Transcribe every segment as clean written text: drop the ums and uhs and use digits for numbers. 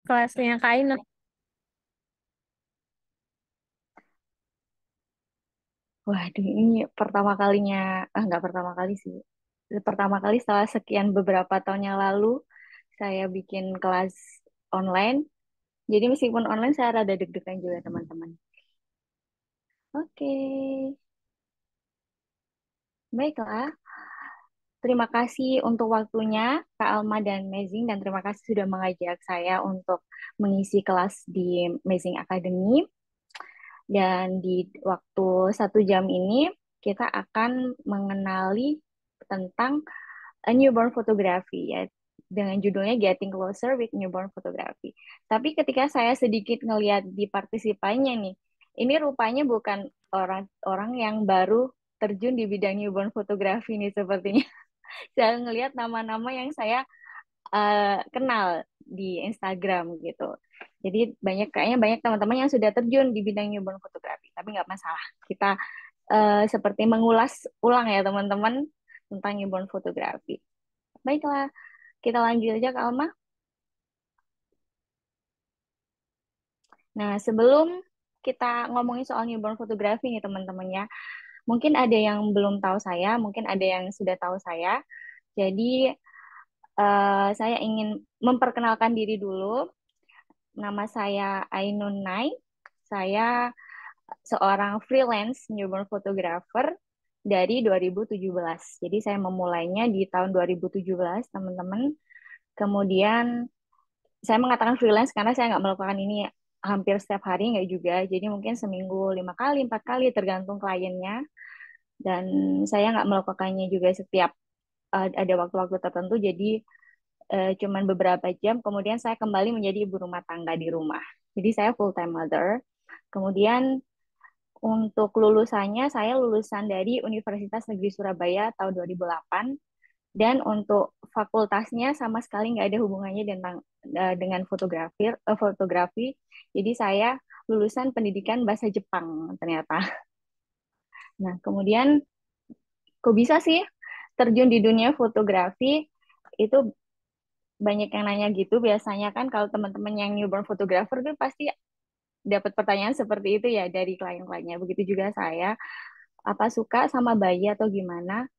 kelasnya Kak Aino. Waduh, ini pertama kalinya, nggak pertama kali sih. Pertama kali setelah sekian beberapa tahun yang lalu, saya bikin kelas online. Jadi meskipun online, saya rada deg-degan juga teman-teman. Oke, baiklah. Terima kasih untuk waktunya, Kak Alma dan Mezing, dan terima kasih sudah mengajak saya untuk mengisi kelas di Mezing Academy. Dan di waktu 1 jam ini, kita akan mengenali tentang newborn photography ya dengan judulnya Getting Closer with Newborn Photography. Tapi ketika saya sedikit ngelihat di partisipannya nih, ini rupanya bukan orang-orang yang baru terjun di bidang newborn photography nih sepertinya. Saya ngelihat nama-nama yang saya kenal di Instagram gitu. Jadi kayaknya banyak teman-teman yang sudah terjun di bidang newborn photography, tapi nggak masalah. Kita seperti mengulas ulang ya teman-teman tentang newborn photography. Baiklah, kita lanjut aja Kak Alma. Nah, sebelum kita ngomongin soal newborn photography nih teman-teman ya, mungkin ada yang belum tahu saya, mungkin ada yang sudah tahu saya. Jadi, saya ingin memperkenalkan diri dulu. Nama saya Ainun Nai. Saya seorang freelance newborn photographer dari 2017. Jadi saya memulainya di tahun 2017, teman-teman. Kemudian saya mengatakan freelance karena saya nggak melakukan ini hampir setiap hari, nggak juga. Jadi mungkin seminggu 5 kali, 4 kali, tergantung kliennya. Dan saya nggak melakukannya juga setiap ada waktu-waktu tertentu. Jadi cuman beberapa jam. Kemudian saya kembali menjadi ibu rumah tangga di rumah. Jadi saya full time mother. Kemudian untuk lulusannya, saya lulusan dari Universitas Negeri Surabaya tahun 2008. Dan untuk fakultasnya sama sekali nggak ada hubungannya dengan fotografi. Jadi saya lulusan pendidikan bahasa Jepang ternyata. Nah, kemudian kok bisa sih terjun di dunia fotografi? Itu banyak yang nanya gitu. Biasanya kan kalau teman-teman yang newborn photographer tuh pasti dapat pertanyaan seperti itu ya dari klien-kliennya. Begitu juga saya, apa suka sama bayi atau gimana?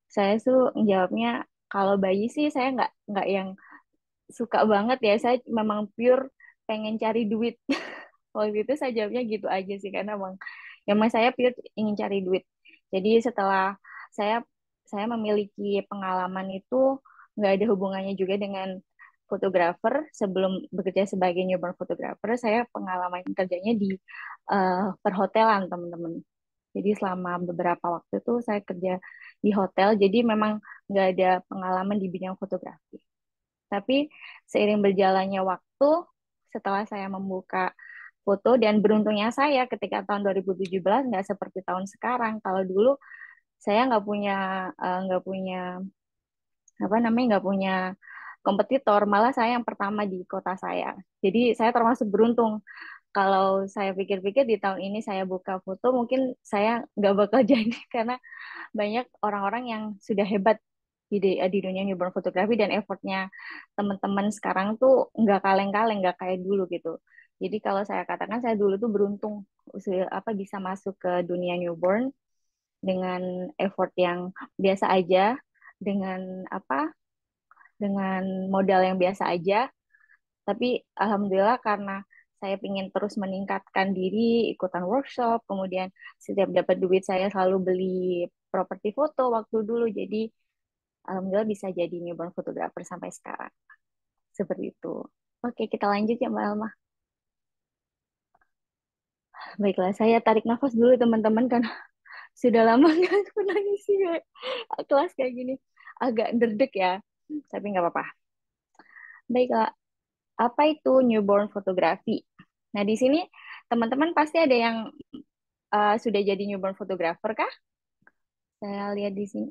Saya tuh jawabnya kalau bayi sih saya nggak yang suka banget ya. Saya memang pure pengen cari duit. Waktu itu saya jawabnya gitu aja sih karena emang saya pure ingin cari duit. Jadi setelah saya saya memiliki pengalaman itu nggak ada hubungannya juga dengan fotografer. Sebelum bekerja sebagai newborn photographer, saya pengalaman kerjanya di perhotelan, teman-teman. Jadi selama beberapa waktu itu saya kerja di hotel, jadi memang nggak ada pengalaman di bidang fotografi. Tapi seiring berjalannya waktu, setelah saya membuka foto dan beruntungnya saya ketika tahun 2017 nggak seperti tahun sekarang. Kalau dulu saya nggak punya apa namanya nggak punya kompetitor, malah saya yang pertama di kota saya. Jadi saya termasuk beruntung. Kalau saya pikir-pikir di tahun ini saya buka foto, mungkin saya nggak bakal jadi karena banyak orang-orang yang sudah hebat di dunia newborn fotografi dan effortnya teman-teman sekarang tuh nggak kaleng-kaleng, nggak kayak dulu gitu. Jadi kalau saya katakan saya dulu tuh beruntung apa bisa masuk ke dunia newborn dengan effort yang biasa aja, dengan apa, dengan modal yang biasa aja. Tapi alhamdulillah karena saya ingin terus meningkatkan diri, ikutan workshop, kemudian setiap dapat duit saya selalu beli properti foto waktu dulu. Jadi alhamdulillah bisa jadi newborn photographer sampai sekarang. Seperti itu. Oke, kita lanjut ya Mbak Alma. Baiklah, saya tarik nafas dulu teman-teman karena sudah lama nggak pernah ngisi kelas kayak gini. Agak derdek ya, tapi nggak apa-apa. Baiklah, apa itu newborn photography? Nah, di sini teman-teman pasti ada yang sudah jadi newborn photographer kah? Saya lihat di sini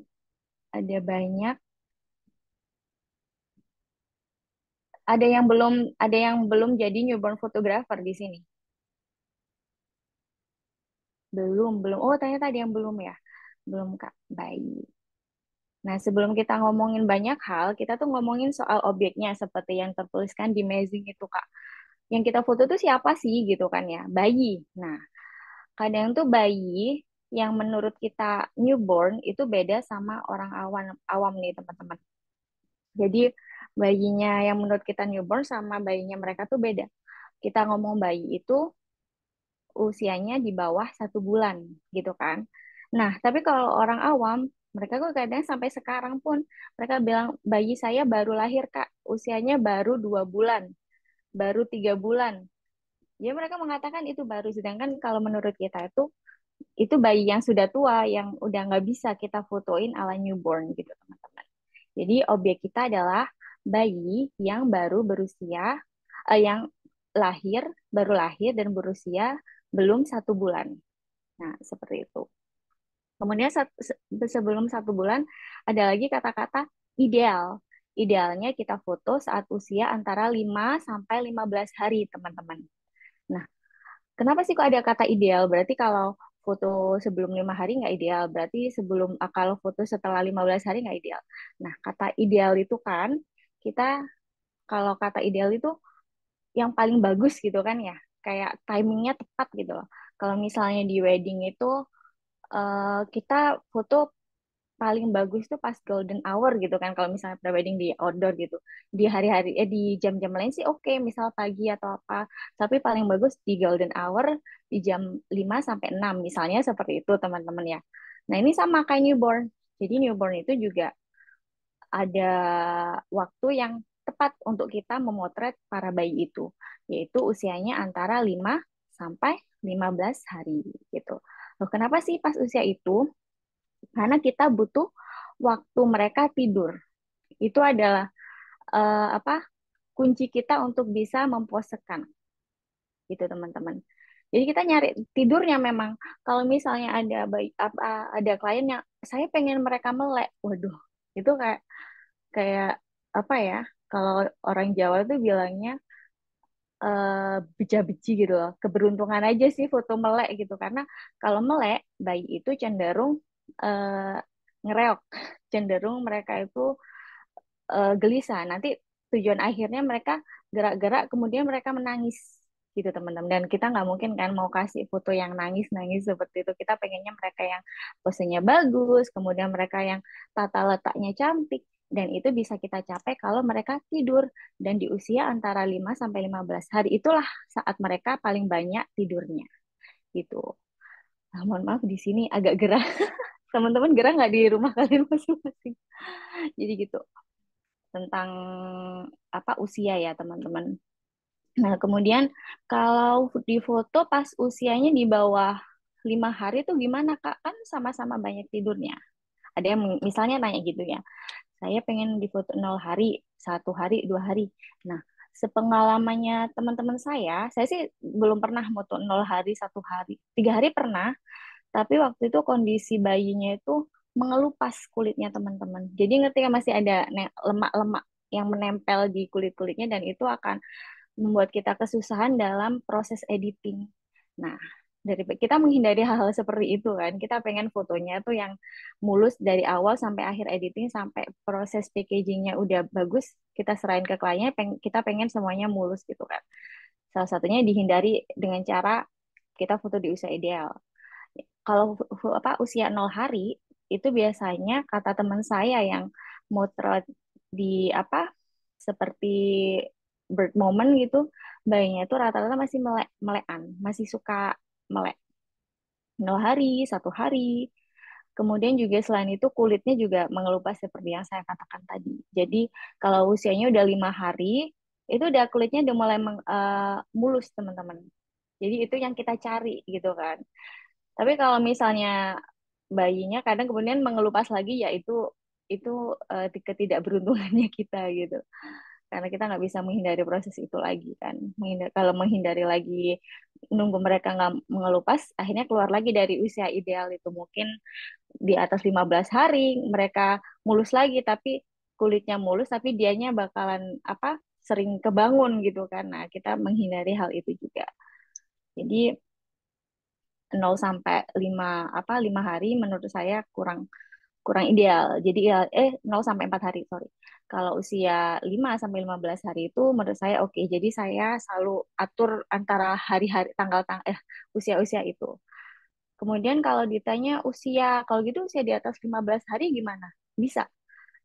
ada banyak. Ada yang belum jadi newborn photographer di sini. Belum, belum. Oh, ternyata ada yang belum ya. Belum, Kak. Baik. Nah, sebelum kita ngomongin banyak hal, kita tuh ngomongin soal objeknya seperti yang tertuliskan di Amazing itu, Kak. Yang kita foto tuh siapa sih gitu kan ya? Bayi. Nah, kadang tuh bayi yang menurut kita newborn itu beda sama orang awam awam nih, teman-teman. Jadi bayinya yang menurut kita newborn sama bayinya mereka tuh beda. Kita ngomong bayi itu usianya di bawah 1 bulan gitu kan. Nah, tapi kalau orang awam, mereka kok kadang sampai sekarang pun mereka bilang bayi saya baru lahir Kak, usianya baru 2 bulan, baru 3 bulan. Jadi mereka mengatakan itu baru, sedangkan kalau menurut kita itu bayi yang sudah tua, yang udah nggak bisa kita fotoin ala newborn gitu teman-teman. Jadi objek kita adalah bayi yang baru berusia, yang lahir, baru lahir dan berusia belum 1 bulan. Nah, seperti itu. Kemudian sebelum 1 bulan ada lagi kata-kata ideal. Idealnya kita foto saat usia antara 5 sampai 15 hari, teman-teman. Nah, kenapa sih kok ada kata ideal? Berarti kalau foto sebelum 5 hari nggak ideal, berarti kalau foto setelah 15 hari nggak ideal. Nah, kata ideal itu kan kita kalau kata ideal itu yang paling bagus gitu kan ya, kayak timingnya tepat gitu loh. Kalau misalnya di wedding itu kita foto paling bagus tuh pas golden hour gitu kan kalau misalnya prewedding di outdoor gitu di hari-hari di jam-jam lain sih oke, misal pagi atau apa, tapi paling bagus di golden hour di jam 5 sampai 6 misalnya seperti itu teman-teman ya. Nah ini sama kayak newborn, jadi newborn itu juga ada waktu yang tepat untuk kita memotret para bayi itu, yaitu usianya antara 5 sampai 15 hari gitu. Loh, kenapa sih pas usia itu? Karena kita butuh waktu mereka tidur. Itu adalah apa kunci kita untuk bisa memposekan gitu teman-teman. Jadi kita nyari tidurnya memang. Kalau misalnya ada klien yang saya pengen mereka melek, waduh, itu kayak kayak apa ya? Kalau orang Jawa tuh bilangnya beja-beji gitu loh. Keberuntungan aja sih foto melek gitu karena kalau melek bayi itu cenderung eh, ngereok, cenderung mereka itu gelisah. Nanti tujuan akhirnya mereka gerak-gerak, kemudian mereka menangis gitu teman-teman. Dan kita nggak mungkin kan mau kasih foto yang nangis-nangis seperti itu. Kita pengennya mereka yang posenya bagus, kemudian mereka yang tata letaknya cantik. Dan itu bisa kita capai kalau mereka tidur. Dan di usia antara 5 sampai 15 hari itulah saat mereka paling banyak tidurnya gitu. Nah, mohon maaf di sini agak gerah. Teman-teman gerah nggak di rumah kalian masing-masing? Jadi gitu tentang apa usia ya teman-teman. Nah kemudian kalau di foto pas usianya di bawah 5 hari tuh gimana Kak? Kan sama-sama banyak tidurnya. Ada yang misalnya nanya gitu ya, saya pengen di foto 0 hari, 1 hari, 2 hari. Nah sepengalamannya teman-teman saya sih belum pernah foto 0 hari, 1 hari, 3 hari pernah. Tapi waktu itu kondisi bayinya itu mengelupas kulitnya teman-teman. Jadi ngerti kan masih ada lemak-lemak yang menempel di kulit-kulitnya dan itu akan membuat kita kesusahan dalam proses editing. Nah, kita menghindari hal-hal seperti itu kan. Kita pengen fotonya tuh yang mulus dari awal sampai akhir editing sampai proses packagingnya udah bagus, kita serahin ke kliennya, kita pengen semuanya mulus gitu kan. Salah satunya dihindari dengan cara kita foto di usia ideal. Kalau usia 0 hari itu biasanya kata teman saya yang motret di apa seperti bird moment gitu, bayinya itu rata-rata masih melekan, masih suka melek. 0 hari, 1 hari. Kemudian juga selain itu kulitnya juga mengelupas seperti yang saya katakan tadi. Jadi kalau usianya udah 5 hari, itu udah kulitnya udah mulai mulus teman-teman. Jadi itu yang kita cari gitu kan. Tapi kalau misalnya bayinya kadang kemudian mengelupas lagi, ya itu ketidakberuntungannya kita gitu. Karena kita nggak bisa menghindari proses itu lagi kan. Kalau menghindari lagi nunggu mereka nggak mengelupas, akhirnya keluar lagi dari usia ideal itu. Mungkin di atas 15 hari mereka mulus lagi, tapi kulitnya mulus, tapi dianya bakalan apa sering kebangun gitu kan. Nah, kita menghindari hal itu juga. Jadi 0 sampai 5 hari menurut saya kurang kurang ideal. Jadi ya 0 sampai 4 hari, sorry. Kalau usia 5 sampai 15 hari itu menurut saya oke. Jadi saya selalu atur antara hari-hari usia-usia itu. Kemudian kalau ditanya usia, kalau gitu usia di atas 15 hari gimana? Bisa.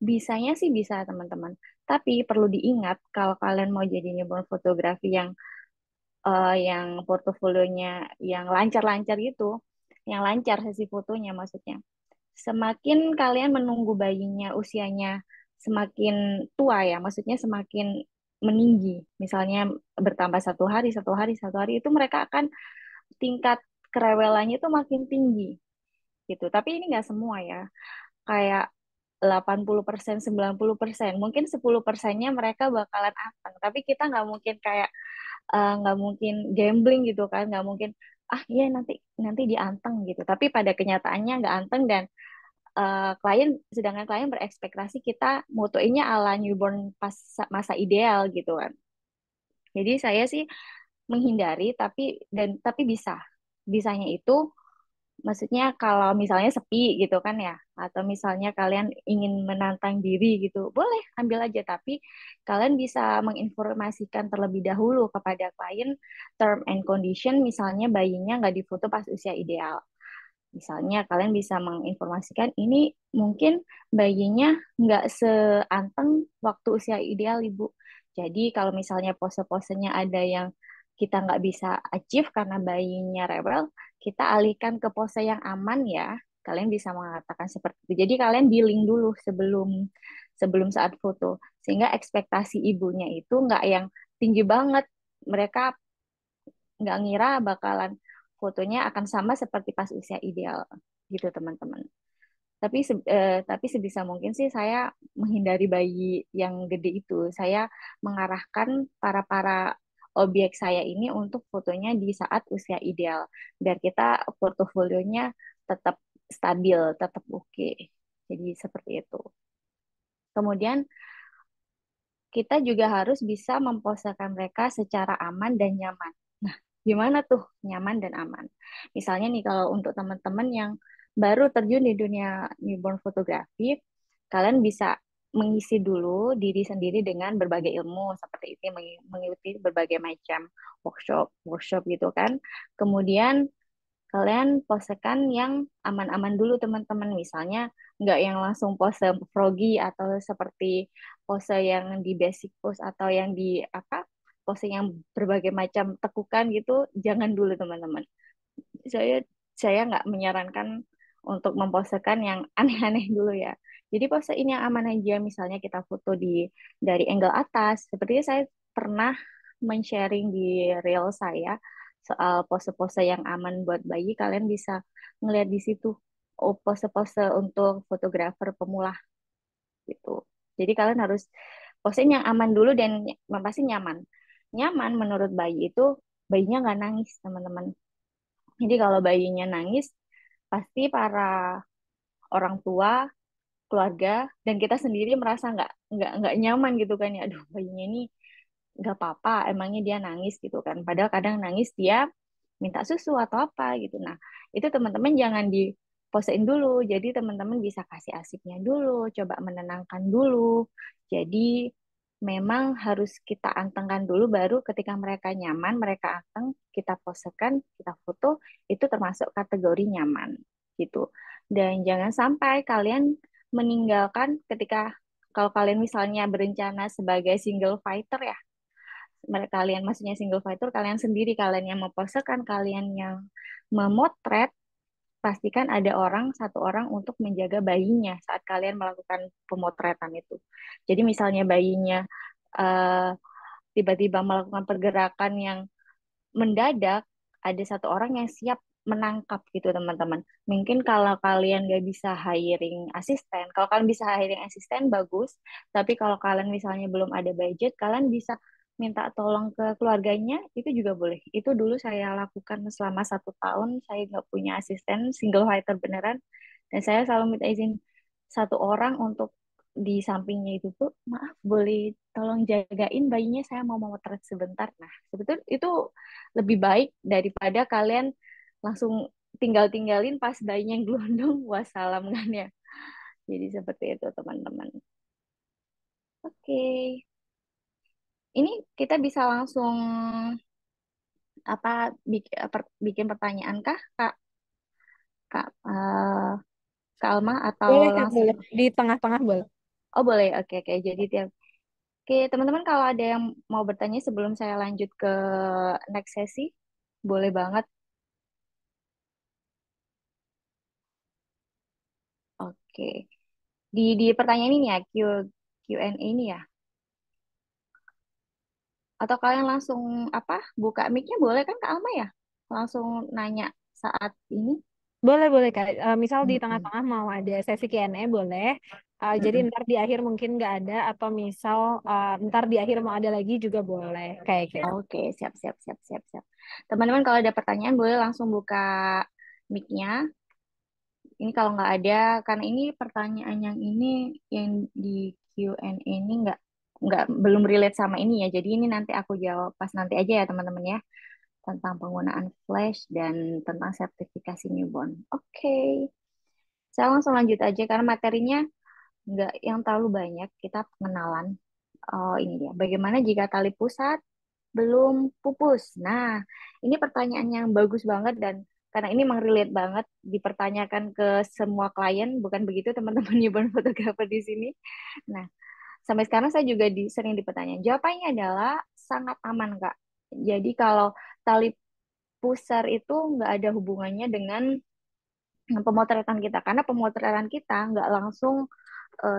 Bisanya sih bisa, teman-teman. Tapi perlu diingat kalau kalian mau jadi newborn fotografi yang portofolionya yang lancar-lancar gitu, yang lancar sesi fotonya maksudnya. Semakin kalian menunggu bayinya usianya semakin tua ya, maksudnya semakin meninggi, misalnya bertambah 1 hari, 1 hari, 1 hari, itu mereka akan tingkat kerewelannya itu makin tinggi gitu. Tapi ini nggak semua ya, kayak 80%, 90%, mungkin 10%-nya mereka bakalan anteng. Tapi kita nggak mungkin kayak nggak mungkin gambling gitu kan, nggak mungkin iya nanti nanti dianteng gitu. Tapi pada kenyataannya nggak anteng dan sedangkan klien berekspektasi kita mutuinnya ala newborn pas masa ideal gitu kan. Jadi saya sih menghindari tapi bisanya itu maksudnya kalau misalnya sepi gitu kan ya, atau misalnya kalian ingin menantang diri gitu, boleh ambil aja. Tapi kalian bisa menginformasikan terlebih dahulu kepada klien term and condition, misalnya bayinya nggak difoto pas usia ideal. Misalnya kalian bisa menginformasikan ini mungkin bayinya nggak seanteng waktu usia ideal, Ibu. Jadi kalau misalnya pose-posenya ada yang kita nggak bisa achieve karena bayinya rewel, kita alihkan ke pose yang aman ya. Kalian bisa mengatakan seperti itu. Jadi kalian dealing dulu sebelum sebelum saat foto, sehingga ekspektasi ibunya itu nggak yang tinggi banget. Mereka nggak ngira bakalan fotonya akan sama seperti pas usia ideal gitu, teman-teman. Tapi sebisa mungkin sih saya menghindari bayi yang gede itu. Saya mengarahkan para objek saya ini untuk fotonya di saat usia ideal biar kita portofolionya tetap stabil, tetap oke. Jadi seperti itu. Kemudian kita juga harus bisa memposakan mereka secara aman dan nyaman. Nah, gimana tuh nyaman dan aman? Misalnya nih kalau untuk teman-teman yang baru terjun di dunia newborn fotografi, kalian bisa mengisi dulu diri sendiri dengan berbagai ilmu seperti itu, mengikuti berbagai macam workshop gitu kan. Kemudian kalian posekan yang aman-aman dulu, teman-teman. Misalnya nggak yang langsung pose froggy atau seperti pose yang di basic pose atau yang di pose yang berbagai macam tekukan gitu, jangan dulu, teman-teman. Saya nggak menyarankan untuk memposekan yang aneh-aneh dulu ya. Jadi posein yang aman aja. Misalnya kita foto dari angle atas. Sepertinya saya pernah men-sharing di reel saya soal pose-pose yang aman buat bayi. Kalian bisa ngeliat di situ. Oh, pose-pose untuk fotografer pemula gitu. Jadi kalian harus posein yang aman dulu dan pasti nyaman. Nyaman menurut bayi itu bayinya nggak nangis, teman-teman. Jadi kalau bayinya nangis, pasti para orang tua, keluarga, dan kita sendiri merasa nggak nyaman gitu kan ya. Aduh, bayinya ini nggak apa-apa, emangnya dia nangis gitu kan. Padahal kadang nangis dia minta susu atau apa gitu. Nah, itu teman-teman jangan diposein dulu. Jadi teman-teman bisa kasih asiknya dulu, coba menenangkan dulu. Jadi memang harus kita antengkan dulu, baru ketika mereka nyaman, mereka anteng, kita posekan, kita foto, itu termasuk kategori nyaman gitu. Dan jangan sampai kalian meninggalkan ketika kalau kalian misalnya berencana sebagai single fighter ya, mereka kalian maksudnya single fighter, kalian sendiri, kalian yang memposekan, kalian yang memotret, pastikan ada satu orang untuk menjaga bayinya saat kalian melakukan pemotretan itu. Jadi misalnya bayinya eh, tiba-tiba melakukan pergerakan yang mendadak, ada satu orang yang siap menangkap gitu, teman-teman. Mungkin kalau kalian nggak bisa hiring asisten, kalau kalian bisa hiring asisten bagus, tapi kalau kalian misalnya belum ada budget, kalian bisa minta tolong ke keluarganya, itu juga boleh. Itu dulu saya lakukan selama 1 tahun, saya nggak punya asisten, single fighter beneran, dan saya selalu minta izin satu orang untuk di sampingnya itu tuh, maaf boleh tolong jagain bayinya, saya mau memotret sebentar. Nah, sebetulnya itu lebih baik daripada kalian langsung tinggalin pas bayinya yang gelondong, wassalam kan ya. Jadi seperti itu teman-teman. Oke, ini kita bisa langsung apa bikin pertanyaan kah Kak Kak Kak Alma atau Boleh Kak, langsung? boleh. Di tengah-tengah boleh. Oh boleh, oke oke. Jadi tiap Oke teman-teman kalau ada yang mau bertanya sebelum saya lanjut ke next sesi, boleh banget. Oke. Di pertanyaan ini ya, Q&A ini ya. Atau kalian langsung apa buka mic-nya boleh kan Kak Alma ya? Langsung nanya saat ini. Boleh, boleh Kak. Misal di Mm-mm. tengah-tengah mau ada sesi Q&A boleh. Jadi Mm-mm. ntar di akhir mungkin nggak ada atau misal ntar di akhir mau ada lagi juga boleh kayak gitu. Oke, siap, siap, siap, siap, siap. Teman-teman kalau ada pertanyaan boleh langsung buka mic-nya. Ini kalau nggak ada, karena ini pertanyaan yang ini yang di Q&A ini nggak belum relate sama ini ya. Jadi ini nanti aku jawab pas nanti aja ya teman-teman ya tentang penggunaan flash dan tentang sertifikasi newborn. Oke, saya langsung lanjut aja karena materinya nggak yang terlalu banyak. Kita pengenalan. Oh ini dia. Bagaimana jika tali pusat belum pupus? Nah, ini pertanyaan yang bagus banget dan karena ini memang relate banget dipertanyakan ke semua klien, bukan begitu teman-teman newborn photographer di sini. Nah, sampai sekarang saya juga sering dipertanyakan. Jawabannya adalah sangat aman, Kak. Jadi kalau tali pusar itu nggak ada hubungannya dengan pemotretan kita, karena pemotretan kita nggak langsung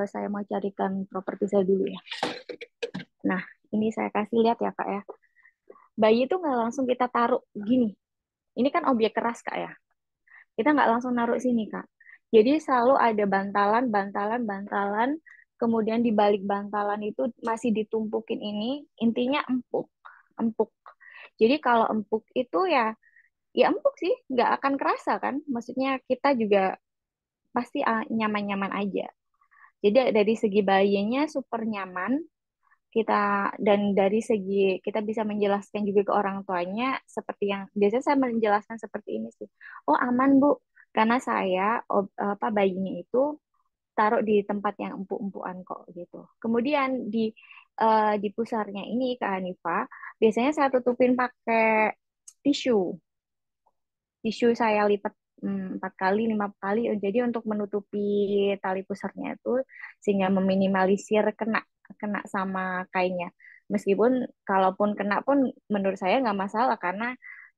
saya mau carikan properti saya dulu ya. Nah, ini saya kasih lihat ya, Kak ya. Bayi itu nggak langsung kita taruh gini. Ini kan objek keras, Kak ya. Kita nggak langsung naruh sini, Kak. Jadi selalu ada bantalan, bantalan, bantalan. Kemudian di balik bantalan itu masih ditumpukin ini, intinya empuk. Empuk. Jadi kalau empuk itu ya empuk sih, nggak akan kerasa kan. Maksudnya kita juga pasti nyaman-nyaman aja. Jadi dari segi bayinya super nyaman, kita dan dari segi kita bisa menjelaskan juga ke orang tuanya seperti yang biasanya saya menjelaskan seperti ini sih. Oh aman Bu, karena saya apa bayinya itu taruh di tempat yang empuk-empukan kok gitu. Kemudian di pusarnya ini Kak Hanifa, biasanya saya tutupin pakai tisu tisu saya lipat 4 kali 5 kali jadi untuk menutupi tali pusarnya itu sehingga meminimalisir kena kena sama kainnya meskipun kalaupun kena pun menurut saya nggak masalah karena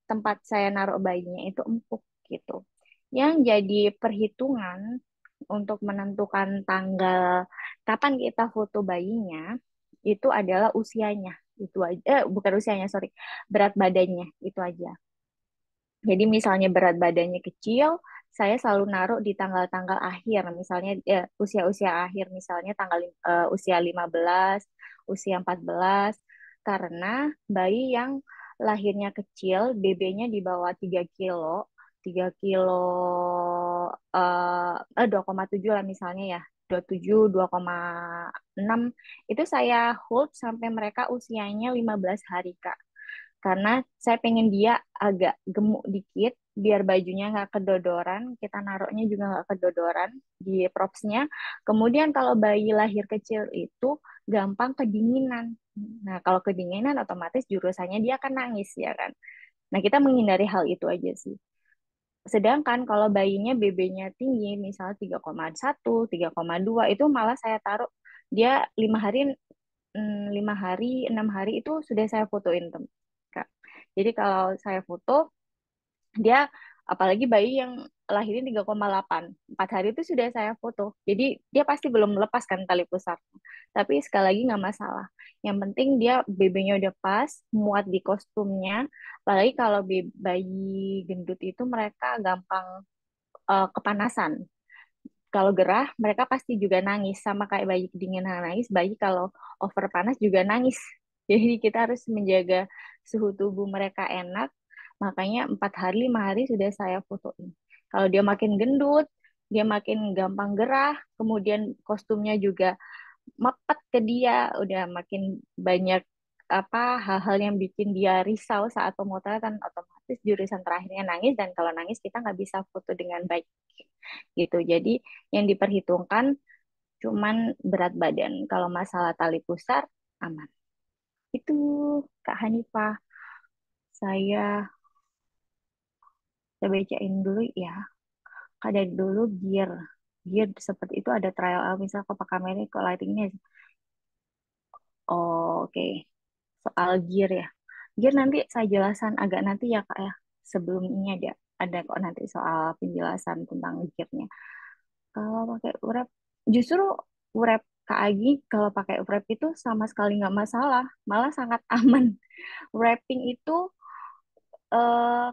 tempat saya naruh bayinya itu empuk gitu yang jadi perhitungan untuk menentukan tanggal kapan kita foto bayinya itu adalah usianya itu aja bukan usianya sorry berat badannya itu aja jadi misalnya berat badannya kecil, saya selalu naruh di tanggal-tanggal akhir, misalnya usia-usia akhir, misalnya tanggal usia 15, usia 14, karena bayi yang lahirnya kecil, BB-nya di bawah 3 kilo, 3 kilo 2,7 lah misalnya ya, 27, 2,6, itu saya hold sampai mereka usianya 15 hari, Kak karena saya pengen dia agak gemuk dikit biar bajunya nggak kedodoran kita naruhnya juga nggak kedodoran di propsnya kemudian kalau bayi lahir kecil itu gampang kedinginan nah kalau kedinginan otomatis jurusannya dia akan nangis ya kan nah kita menghindari hal itu aja sih sedangkan kalau bayinya BB-nya tinggi misalnya 3,1 3,2 itu malah saya taruh dia 5 hari 5 hari 6 hari itu sudah saya fotoin Kak. Jadi kalau saya foto dia apalagi bayi yang lahirnya 3,8 4 hari itu sudah saya foto. Jadi dia pasti belum melepaskan tali pusar. Tapi sekali lagi nggak masalah. Yang penting dia BB-nya udah pas, muat di kostumnya. Apalagi kalau bayi gendut itu mereka gampang kepanasan. Kalau gerah, mereka pasti juga nangis. Sama kayak bayi kedinginan nangis, bayi kalau over panas juga nangis. Jadi kita harus menjaga suhu tubuh mereka enak. Makanya 4 hari, 5 hari sudah saya fotoin. Kalau dia makin gendut, dia makin gampang gerah, kemudian kostumnya juga mepet ke dia, udah makin banyak apa hal-hal yang bikin dia risau saat pemotretan, otomatis jurusan terakhirnya nangis, dan kalau nangis kita nggak bisa foto dengan baik gitu. Jadi yang diperhitungkan cuman berat badan. Kalau masalah tali pusar aman. Itu Kak Hanifah, saya saya bacain dulu ya. Kak dari dulu gear. Gear seperti itu ada trial, misal kok pakai kamera kok lightingnya. Oh, oke. Soal gear ya. Gear nanti saya jelaskan agak nanti ya Kak ya. Sebelum ini ada kok nanti soal penjelasan tentang gearnya. Kalau pakai wrap, justru wrap Kak Agi kalau pakai wrap itu sama sekali nggak masalah, malah sangat aman. Wrapping itu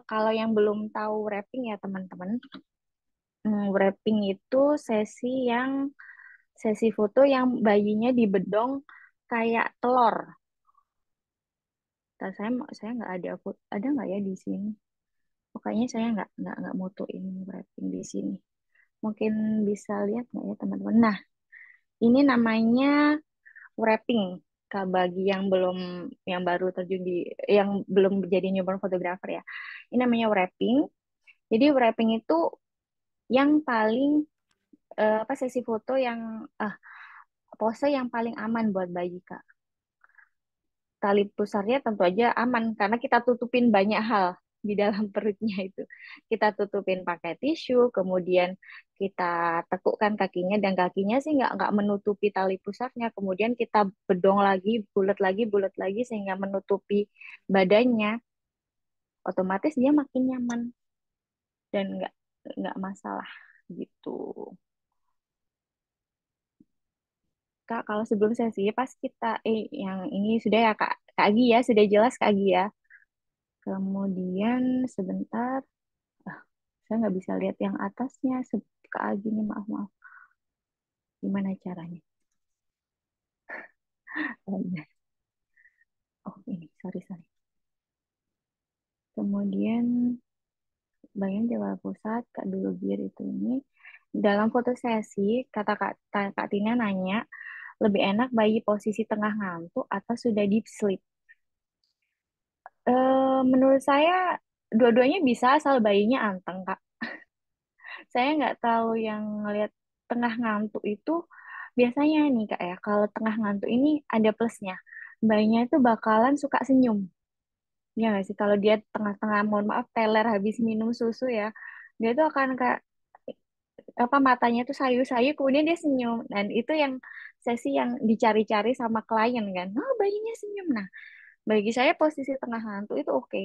kalau yang belum tahu wrapping ya teman-teman, wrapping itu sesi foto yang bayinya dibedong kayak telur. Nah, saya nggak ada ada nggak ya di sini? Pokoknya saya nggak mutuin wrapping di sini. Mungkin bisa lihat nggak ya teman-teman? Nah, ini namanya wrapping. Bagi yang baru terjun yang belum jadi newborn photographer ya. Ini namanya wrapping. Jadi wrapping itu yang paling apa sesi foto yang pose yang paling aman buat bayi Kak. Tali pusarnya tentu aja aman karena kita tutupin banyak hal di dalam perutnya itu. Kita tutupin pakai tisu, kemudian kita tekukkan kakinya, dan kakinya sih nggak menutupi tali pusarnya. Kemudian kita bedong lagi, bulat lagi sehingga menutupi badannya. Otomatis dia makin nyaman dan nggak masalah gitu. Kak, kalau sebelum sesi pas kita yang ini sudah ya Kak Agi ya, sudah jelas Kak Agi ya. Kemudian sebentar, ah, saya nggak bisa lihat yang atasnya. Kak Agi nih, maaf maaf. Gimana caranya? Oh, iya. Oh, ini, sorry sorry. Kemudian bagian Jawa Pusat, Kak Dulu Bir itu ini. Dalam foto sesi, Kak Tina nanya, lebih enak bayi posisi tengah ngantuk atau sudah deep sleep? Menurut saya dua-duanya bisa asal bayinya anteng, Kak. Saya nggak tahu yang ngelihat tengah ngantuk itu biasanya nih Kak ya, kalau tengah ngantuk ini ada plusnya. Bayinya itu bakalan suka senyum. Ya nggak sih? Kalau dia tengah-tengah, mohon maaf, teler habis minum susu ya, dia tuh akan kayak apa matanya tuh sayu-sayu, kemudian dia senyum. Dan itu yang sesi yang dicari-cari sama klien kan. Oh, bayinya senyum. Nah, bagi saya posisi tengah ngantuk itu oke.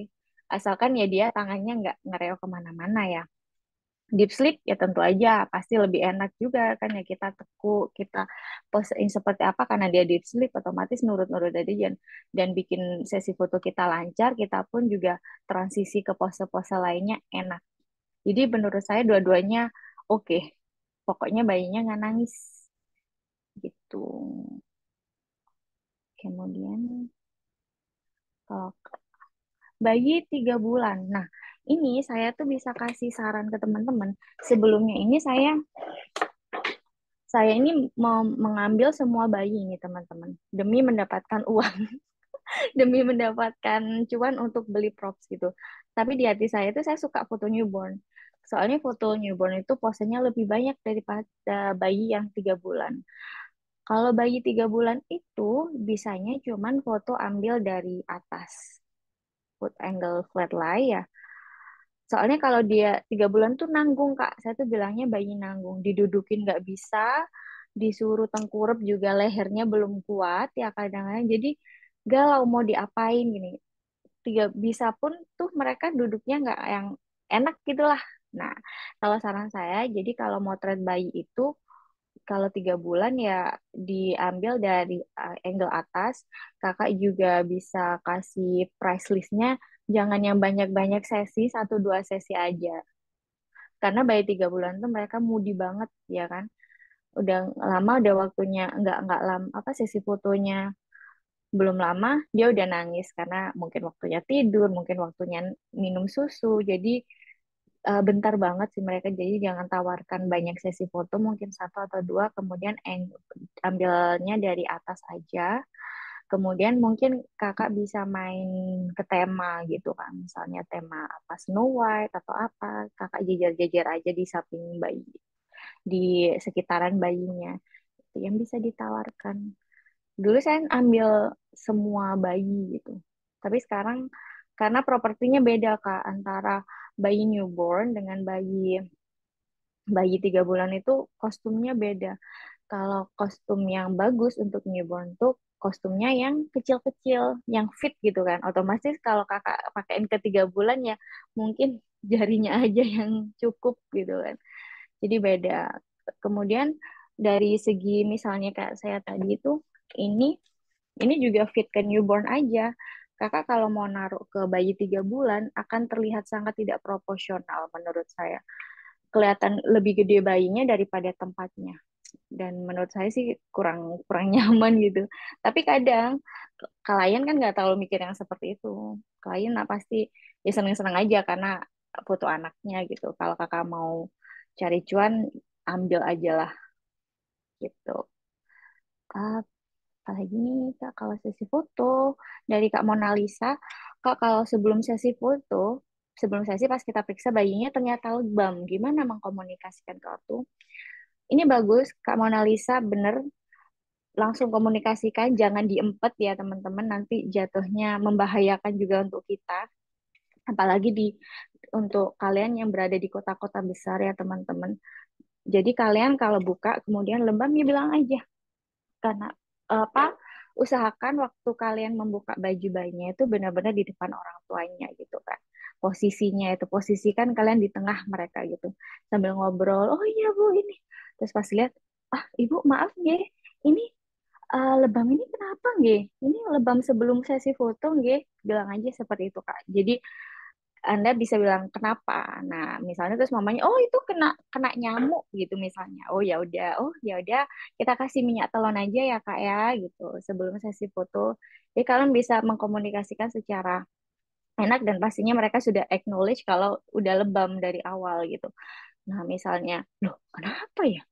Asalkan ya dia tangannya nggak ngereok kemana-mana ya. Deep sleep ya tentu aja pasti lebih enak juga kan ya, kita tekuk, kita posein seperti apa karena dia deep sleep otomatis nurut-nurut aja, dan bikin sesi foto kita lancar, kita pun juga transisi ke pose-pose lainnya enak. Jadi menurut saya dua-duanya oke. Pokoknya bayinya nggak nangis gitu. Kemudian kalau bayi 3 bulan. Nah, ini saya tuh bisa kasih saran ke teman-teman. Sebelumnya ini saya ini mau mengambil semua bayi ini teman-teman demi mendapatkan uang, demi mendapatkan cuan untuk beli props gitu. Tapi di hati saya itu saya suka foto newborn. Soalnya foto newborn itu posenya lebih banyak daripada bayi yang 3 bulan. Kalau bayi 3 bulan itu bisanya cuman foto ambil dari atas, foot angle flat lie ya. Soalnya kalau dia 3 bulan tuh nanggung Kak, saya tuh bilangnya bayi nanggung, didudukin nggak bisa, disuruh tengkurap juga lehernya belum kuat ya kadang-kadang. Jadi galau mau diapain gini. Bisa pun tuh mereka duduknya nggak yang enak gitulah. Nah, kalau saran saya, jadi kalau motret bayi itu kalau 3 bulan ya diambil dari angle atas. Kakak juga bisa kasih price listnya, jangan yang banyak-banyak sesi, 1 2 sesi aja. Karena bayi 3 bulan tuh mereka moody banget ya kan. Udah lama, udah waktunya nggak lama apa sesi fotonya belum lama dia udah nangis karena mungkin waktunya tidur, mungkin waktunya minum susu. Jadi bentar banget sih mereka. Jadi jangan tawarkan banyak sesi foto, mungkin 1 atau 2, kemudian ambilnya dari atas aja. Kemudian mungkin kakak bisa main ke tema gitu kan, misalnya tema apa Snow White atau apa, kakak jajar-jajar aja di samping bayi, di sekitaran bayinya, itu yang bisa ditawarkan. Dulu saya ambil semua bayi gitu, tapi sekarang karena propertinya beda Kak, antara bayi newborn dengan bayi bayi 3 bulan itu kostumnya beda. Kalau kostum yang bagus untuk newborn tuh kostumnya yang kecil-kecil, yang fit gitu kan. Otomatis kalau kakak pakein ke 3 bulan ya mungkin jarinya aja yang cukup gitu kan. Jadi beda. Kemudian dari segi misalnya kayak saya tadi itu, ini ini juga fit ke newborn aja. Kakak kalau mau naruh ke bayi 3 bulan akan terlihat sangat tidak proporsional menurut saya. Kelihatan lebih gede bayinya daripada tempatnya, dan menurut saya sih kurang kurang nyaman gitu. Tapi kadang klien kan nggak terlalu mikir yang seperti itu. Klien nah pasti ya seneng-seneng aja karena foto anaknya gitu. Kalau kakak mau cari cuan, ambil aja lah gitu. Ah, apalagi nih Kak, kalau sesi foto dari Kak Mona Lisa, Kak kalau sebelum sesi pas kita periksa bayinya ternyata lebam, gimana mengkomunikasikan ke ortu? Ini bagus, Kak Mona Lisa, bener langsung komunikasikan, jangan diempet ya teman-teman, nanti jatuhnya membahayakan juga untuk kita, apalagi untuk kalian yang berada di kota-kota besar ya teman-teman. Jadi kalian kalau buka kemudian lembab ya bilang aja, karena apa, usahakan waktu kalian membuka baju bayinya itu benar-benar di depan orang tuanya gitu kan. Posisinya itu posisikan kalian di tengah mereka gitu, sambil ngobrol, oh iya bu ini, terus pas lihat, ah ibu maaf ya, ini lebam ini kenapa nggih? Ini lebam sebelum sesi foto nggih? Bilang aja seperti itu, Kak. Jadi Anda bisa bilang kenapa. Nah, misalnya terus mamanya, "Oh, itu kena kena nyamuk," gitu misalnya. "Oh, ya udah. Oh, ya udah, kita kasih minyak telon aja ya, Kak ya," gitu. Sebelum sesi foto. Jadi kalian bisa mengkomunikasikan secara enak dan pastinya mereka sudah acknowledge kalau udah lebam dari awal gitu. Nah, misalnya, "Loh, kenapa ya?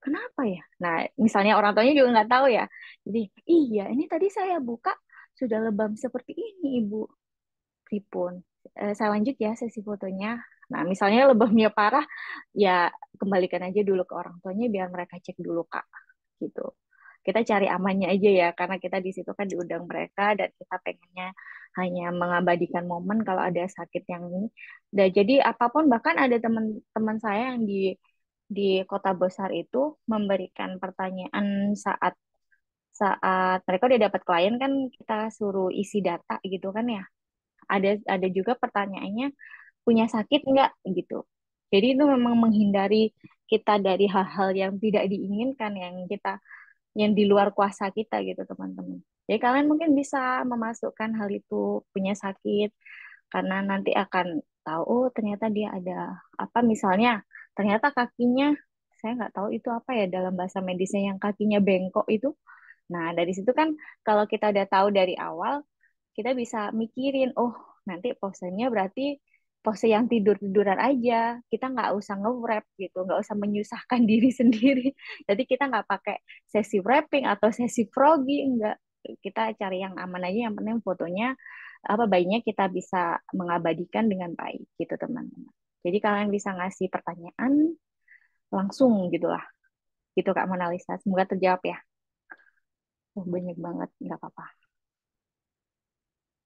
Kenapa ya?" Nah, misalnya orang tuanya juga nggak tahu ya. Jadi, iya, ini tadi saya buka sudah lebam seperti ini, Ibu. Pripun. Saya lanjut ya sesi fotonya. Nah, misalnya lebamnya parah, ya kembalikan aja dulu ke orang tuanya biar mereka cek dulu, Kak. Gitu. Kita cari amannya aja ya, karena kita di situ kan diundang mereka dan kita pengennya hanya mengabadikan momen kalau ada sakit yang ini. Dan jadi apapun, bahkan ada teman-teman saya yang di kota besar itu memberikan pertanyaan saat saat mereka udah dapat klien kan, kita suruh isi data gitu kan ya. Ada juga pertanyaannya, punya sakit nggak gitu. Jadi itu memang menghindari kita dari hal-hal yang tidak diinginkan, yang di luar kuasa kita gitu teman-teman. Jadi kalian mungkin bisa memasukkan hal itu, punya sakit, karena nanti akan tahu, oh ternyata dia ada apa, misalnya ternyata kakinya, saya nggak tahu itu apa ya dalam bahasa medisnya, yang kakinya bengkok itu. Nah, dari situ kan kalau kita udah tahu dari awal, kita bisa mikirin, oh nanti posenya berarti pose yang tidur-tiduran aja. Kita nggak usah nge-wrap gitu, nggak usah menyusahkan diri sendiri. Jadi kita nggak pakai sesi wrapping atau sesi froggy, nggak. Kita cari yang aman aja, yang penting fotonya apa bayinya kita bisa mengabadikan dengan baik gitu teman-teman. Jadi kalian bisa ngasih pertanyaan langsung gitulah, gitu Kak Mona Lisa. Semoga terjawab ya. Oh, banyak banget, nggak apa-apa.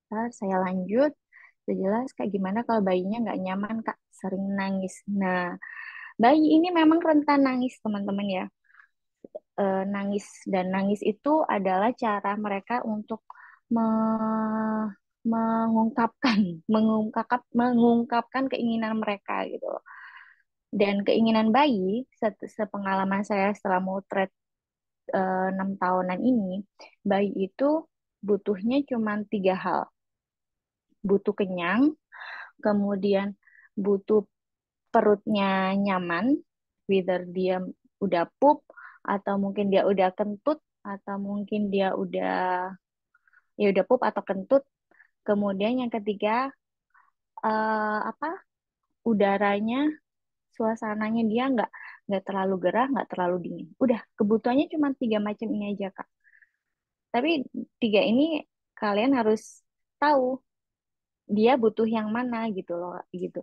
Ntar saya lanjut. Sudah jelas Kak, gimana kalau bayinya nggak nyaman Kak, sering nangis. Nah, bayi ini memang rentan nangis teman-teman ya. Nangis, dan nangis itu adalah cara mereka untuk me- mengungkapkan, mengungkapkan keinginan mereka gitu. Dan keinginan bayi, sepengalaman saya setelah motret 6 tahunan ini, bayi itu butuhnya cuma 3 hal. Butuh kenyang, kemudian butuh perutnya nyaman, whether dia udah pup, atau mungkin dia udah kentut, atau mungkin dia udah pup atau kentut. Kemudian yang ketiga, apa, udaranya, suasananya dia nggak terlalu gerah, nggak terlalu dingin. Udah, kebutuhannya cuma 3 macam ini aja Kak. Tapi tiga ini kalian harus tahu dia butuh yang mana gitu loh, gitu.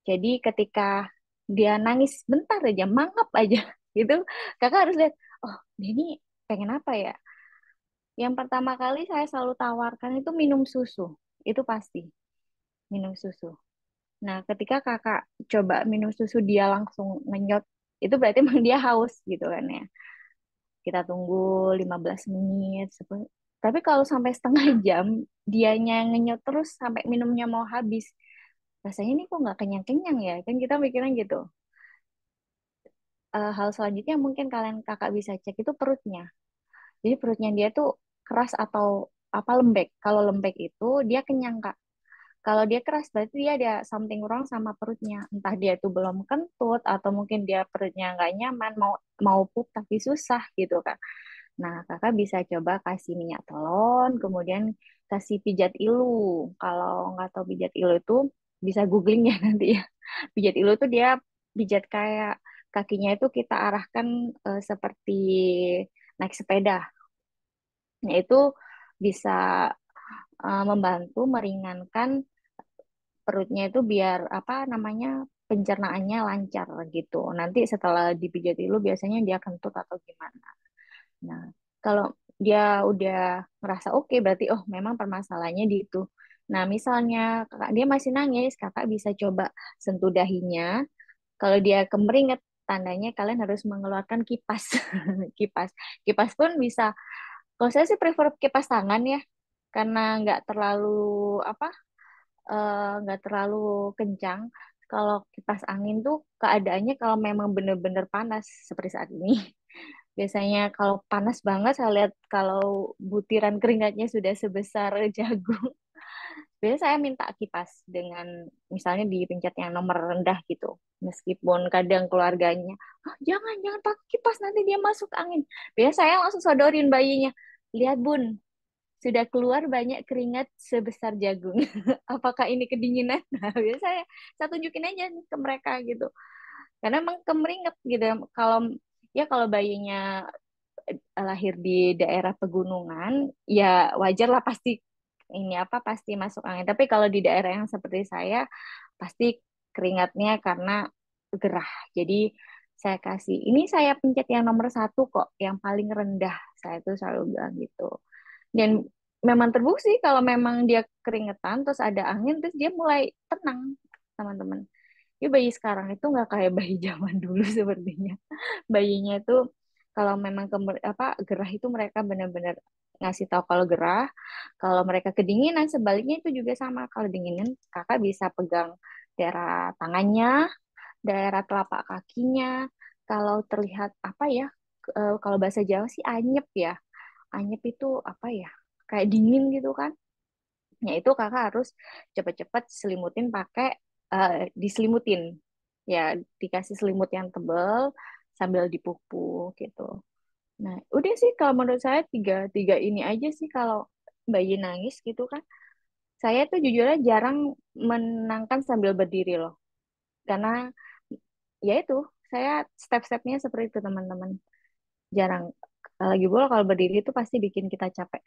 Jadi ketika dia nangis bentar aja, mangap aja gitu, kakak harus lihat, oh dia ini pengen apa ya? Yang pertama kali saya selalu tawarkan itu minum susu, itu pasti minum susu. Nah, ketika kakak coba minum susu dia langsung ngenyot, itu berarti emang dia haus gitu kan ya. Kita tunggu 15 menit, 10. Tapi kalau sampai setengah jam, dianya ngenyot terus sampai minumnya mau habis. Rasanya ini kok nggak kenyang-kenyang ya? Kan kita mikirnya gitu. Hal selanjutnya mungkin kalian kakak bisa cek itu perutnya. Jadi perutnya dia tuh keras atau apa lembek. Kalau lembek itu dia kenyang kak. Kalau dia keras berarti dia ada something wrong sama perutnya. Entah dia itu belum kentut atau mungkin dia perutnya nggak nyaman mau mau pup tapi susah gitu kan. Nah kakak bisa coba kasih minyak telon, kemudian kasih pijat ilu. Kalau nggak tahu pijat ilu itu bisa googling ya nanti ya. Pijat ilu tuh dia pijat kayak kakinya itu kita arahkan seperti naik sepeda. Nah itu bisa membantu meringankan perutnya itu biar apa namanya pencernaannya lancar gitu. Nanti setelah dipijat dulu biasanya dia kentut atau gimana. Nah, kalau dia udah ngerasa oke berarti oh memang permasalahannya di itu. Nah, misalnya kakak dia masih nangis, kakak bisa coba sentuh dahinya. Kalau dia kemeringet, tandanya kalian harus mengeluarkan kipas. Kipas. Kipas pun bisa. Kalau saya sih prefer kipas tangan ya, karena nggak terlalu apa nggak terlalu kencang. Kalau kipas angin tuh keadaannya kalau memang benar-benar panas seperti saat ini. Biasanya kalau panas banget saya lihat kalau butiran keringatnya sudah sebesar jagung. Biasanya saya minta kipas dengan misalnya dipencet yang nomor rendah gitu. Meskipun kadang keluarganya, ah, jangan pakai kipas nanti dia masuk angin. Biasanya saya langsung sodorin bayinya. Lihat bun, sudah keluar banyak keringat sebesar jagung. Apakah ini kedinginan? Nah, biasanya saya tunjukin aja ke mereka gitu. Karena emang kemeringat gitu. Kalau bayinya lahir di daerah pegunungan, ya wajar lah pasti ini apa pasti masuk angin. Tapi kalau di daerah yang seperti saya, pasti keringatnya karena gerah. Jadi saya kasih, ini saya pencet yang nomor satu kok, yang paling rendah. Saya tuh selalu bilang gitu. Dan memang terbukti kalau memang dia keringetan terus ada angin terus dia mulai tenang teman-teman. Ya bayi sekarang itu nggak kayak bayi zaman dulu sepertinya. Bayinya itu kalau memang apa gerah itu mereka benar-benar ngasih tahu kalau gerah. Kalau mereka kedinginan sebaliknya itu juga sama. Kalau dinginan kakak bisa pegang daerah tangannya, daerah telapak kakinya. Kalau terlihat apa ya? Kalau bahasa Jawa sih anyep ya. Anyep itu apa ya? Kayak dingin gitu kan. Ya itu kakak harus cepet-cepet selimutin pakai diselimutin. Ya dikasih selimut yang tebel sambil dipupuk gitu. Nah, udah sih kalau menurut saya tiga tiga ini aja sih kalau bayi nangis gitu kan. Saya tuh jujurnya jarang menenangkan sambil berdiri loh. Karena ya itu saya step-stepnya seperti itu teman-teman. Jarang lagi pula kalau berdiri itu pasti bikin kita capek.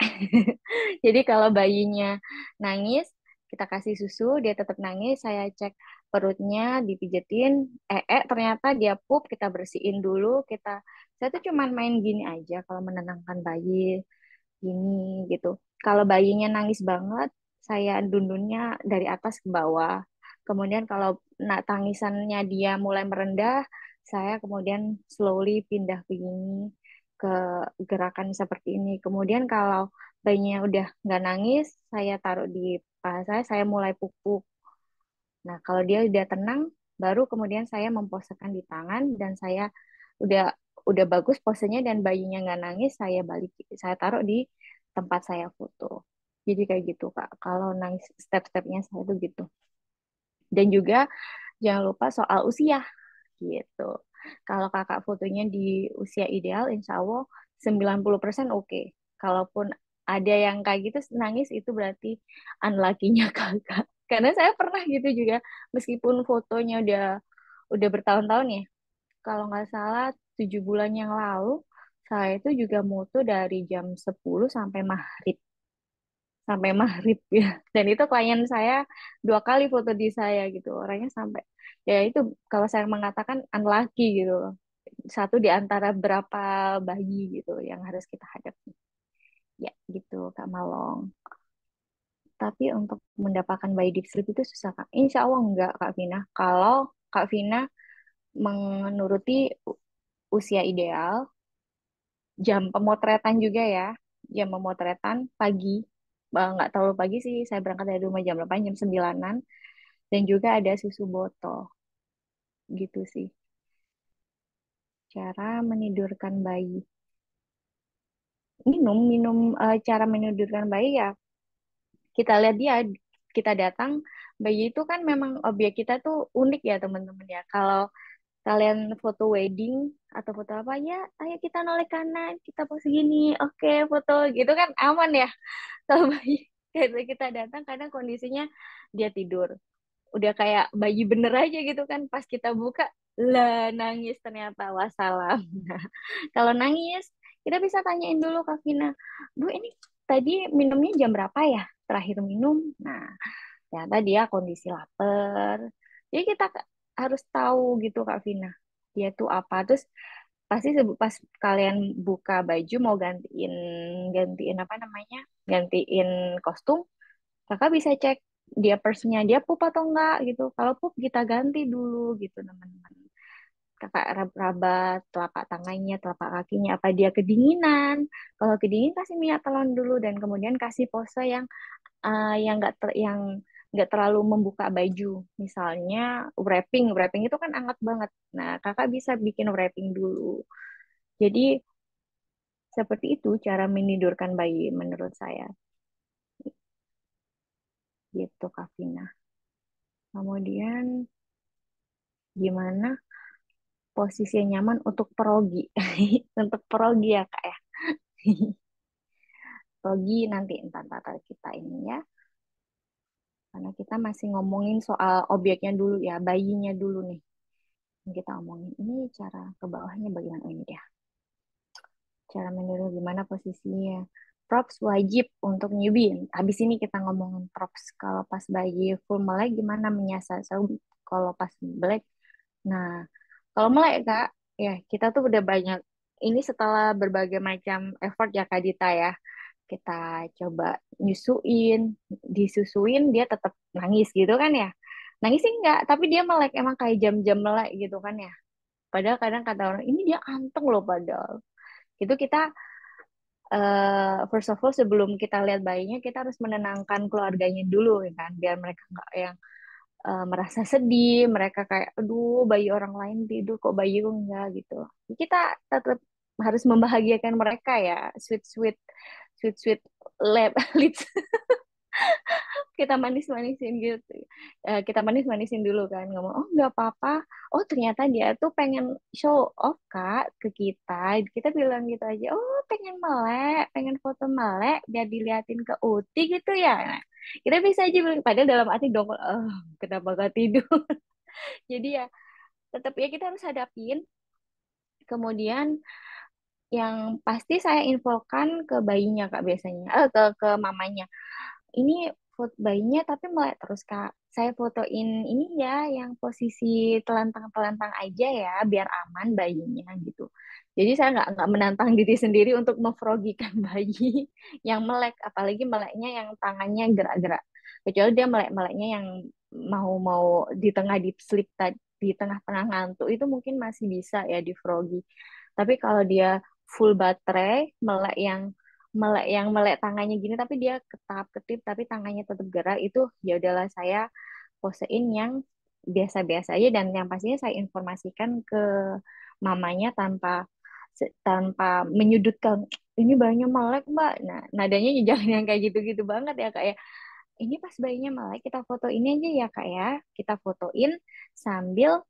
Jadi kalau bayinya nangis, kita kasih susu, dia tetap nangis, saya cek perutnya, dipijetin, ternyata dia pup, kita bersihin dulu, saya tuh cuman main gini aja kalau menenangkan bayi, gini gitu. Kalau bayinya nangis banget, saya dundunnya dari atas ke bawah. Kemudian kalau tangisannya dia mulai merendah, saya kemudian slowly pindah begini ke gerakan seperti ini. Kemudian kalau bayinya udah nggak nangis, saya taruh di paha saya mulai pupuk. Nah, kalau dia udah tenang, baru kemudian saya memposekan di tangan dan udah udah bagus posenya dan bayinya nggak nangis, saya taruh di tempat saya foto. Jadi kayak gitu Kak. Kalau nangis step-stepnya saya tuh gitu. Dan juga jangan lupa soal usia gitu. Kalau kakak fotonya di usia ideal, insya Allah 90% oke. Kalaupun ada yang kayak gitu nangis itu berarti unlucky-nya kakak. Karena saya pernah gitu juga, meskipun fotonya udah bertahun-tahun ya. Kalau nggak salah 7 bulan yang lalu, Saya itu juga mutu dari jam 10 sampai maghrib ya. Dan itu klien saya 2 kali foto di saya gitu. Orangnya sampai ya itu kalau saya mengatakan unlucky gitu loh. Satu di antara berapa bayi gitu yang harus kita hadapi. Ya gitu Kak Malong. Tapi untuk mendapatkan bayi deep sleep itu susah Kak. Insya Allah enggak Kak Vina. Kalau Kak Vina menuruti usia ideal, jam pemotretan juga ya, jam pemotretan pagi. Nggak terlalu pagi sih, saya berangkat dari rumah jam 8, jam 9-an. Dan juga ada susu botol, gitu sih. Cara menidurkan bayi. Cara menidurkan bayi ya, kita lihat dia, kita datang, bayi itu kan memang objek kita tuh unik ya teman-teman ya. Kalau kalian foto wedding atau foto apa ya, ayo kita noleh kanan, kita pose gini, oke foto gitu kan aman ya. Kalau bayi kita datang kadang kondisinya dia tidur udah kayak bayi bener aja gitu kan, pas kita buka lah nangis ternyata, wassalam. Nah, kalau nangis kita bisa tanyain dulu Kak Vina, Bu ini tadi minumnya jam berapa ya terakhir minum. Nah ternyata dia kondisi lapar, jadi kita harus tahu gitu Kak Vina dia tuh apa. Terus pasti pas kalian buka baju mau gantiin gantiin apa namanya, gantiin kostum, kakak bisa cek dia persnya dia pup atau enggak gitu. Kalau pup kita ganti dulu gitu teman-teman. Kakak raba telapak tangannya, telapak kakinya, apa dia kedinginan. Kalau kedinginan kasih minyak telon dulu dan kemudian kasih pose yang nggak terlalu membuka baju. Misalnya wrapping, wrapping itu kan hangat banget. Nah, kakak bisa bikin wrapping dulu. Jadi seperti itu cara menidurkan bayi menurut saya. Gitu Kak Vina. Kemudian gimana posisi yang nyaman untuk perogi? Untuk perogi ya Kak ya. Perogi nanti entar kita ini ya. Karena kita masih ngomongin soal objeknya dulu ya, bayinya dulu nih. Kita ngomongin ini cara ke bawahnya bagaimana. Oh, ini dia. Cara meniru gimana posisinya. Props wajib untuk newbie. Habis ini kita ngomongin props. Kalau pas bayi full melek gimana menyasar. So, kalau pas melek. Nah, kalau melek Kak, ya kita tuh udah banyak. Ini setelah berbagai macam effort ya Kak Dita ya. Kita coba nyusuin, disusuin dia tetap nangis gitu kan ya. Nangis sih enggak, tapi dia melek emang kayak jam-jam melek gitu kan ya. Padahal kadang kata orang, ini dia anteng loh padahal. Itu kita first of all sebelum kita lihat bayinya kita harus menenangkan keluarganya dulu ya kan, biar mereka nggak yang merasa sedih, mereka kayak aduh bayi orang lain tidur kok bayiku enggak gitu. Kita tetap harus membahagiakan mereka ya, sweet sweet sweet sweet lab lips, kita manis-manisin gitu. Kita manis-manisin dulu kan, ngomong oh nggak apa-apa, oh ternyata dia tuh pengen show off Kak ke kita. Kita bilang gitu aja, oh pengen melek, pengen foto melek biar diliatin ke Uti gitu ya. Nah, kita bisa aja bilang, padahal dalam hati dong kenapa gak tidur. Jadi ya tetap ya kita harus hadapin. Kemudian yang pasti saya infokan ke bayinya Kak, biasanya ke mamanya, ini foto bayinya tapi melek terus Kak. Saya fotoin ini ya yang posisi telantang-telantang aja ya biar aman bayinya gitu. Jadi saya nggak menantang diri sendiri untuk memfrogikan bayi yang melek, apalagi meleknya yang tangannya gerak-gerak. Kecuali dia melek-meleknya yang mau-mau di tengah deep sleep tadi, di tengah-tengah ngantuk itu mungkin masih bisa ya di frogi. Tapi kalau dia full baterai, melek tangannya gini tapi dia ketap-ketip tapi tangannya tetap gerak, itu ya udahlah saya posein yang biasa-biasa aja dan yang pastinya saya informasikan ke mamanya tanpa tanpa menyudutkan, ini bayinya melek Mbak. Nah nadanya jangan yang kayak gitu-gitu banget ya Kak ya. Ini pas bayinya melek kita foto ini aja ya Kak ya, kita fotoin sambil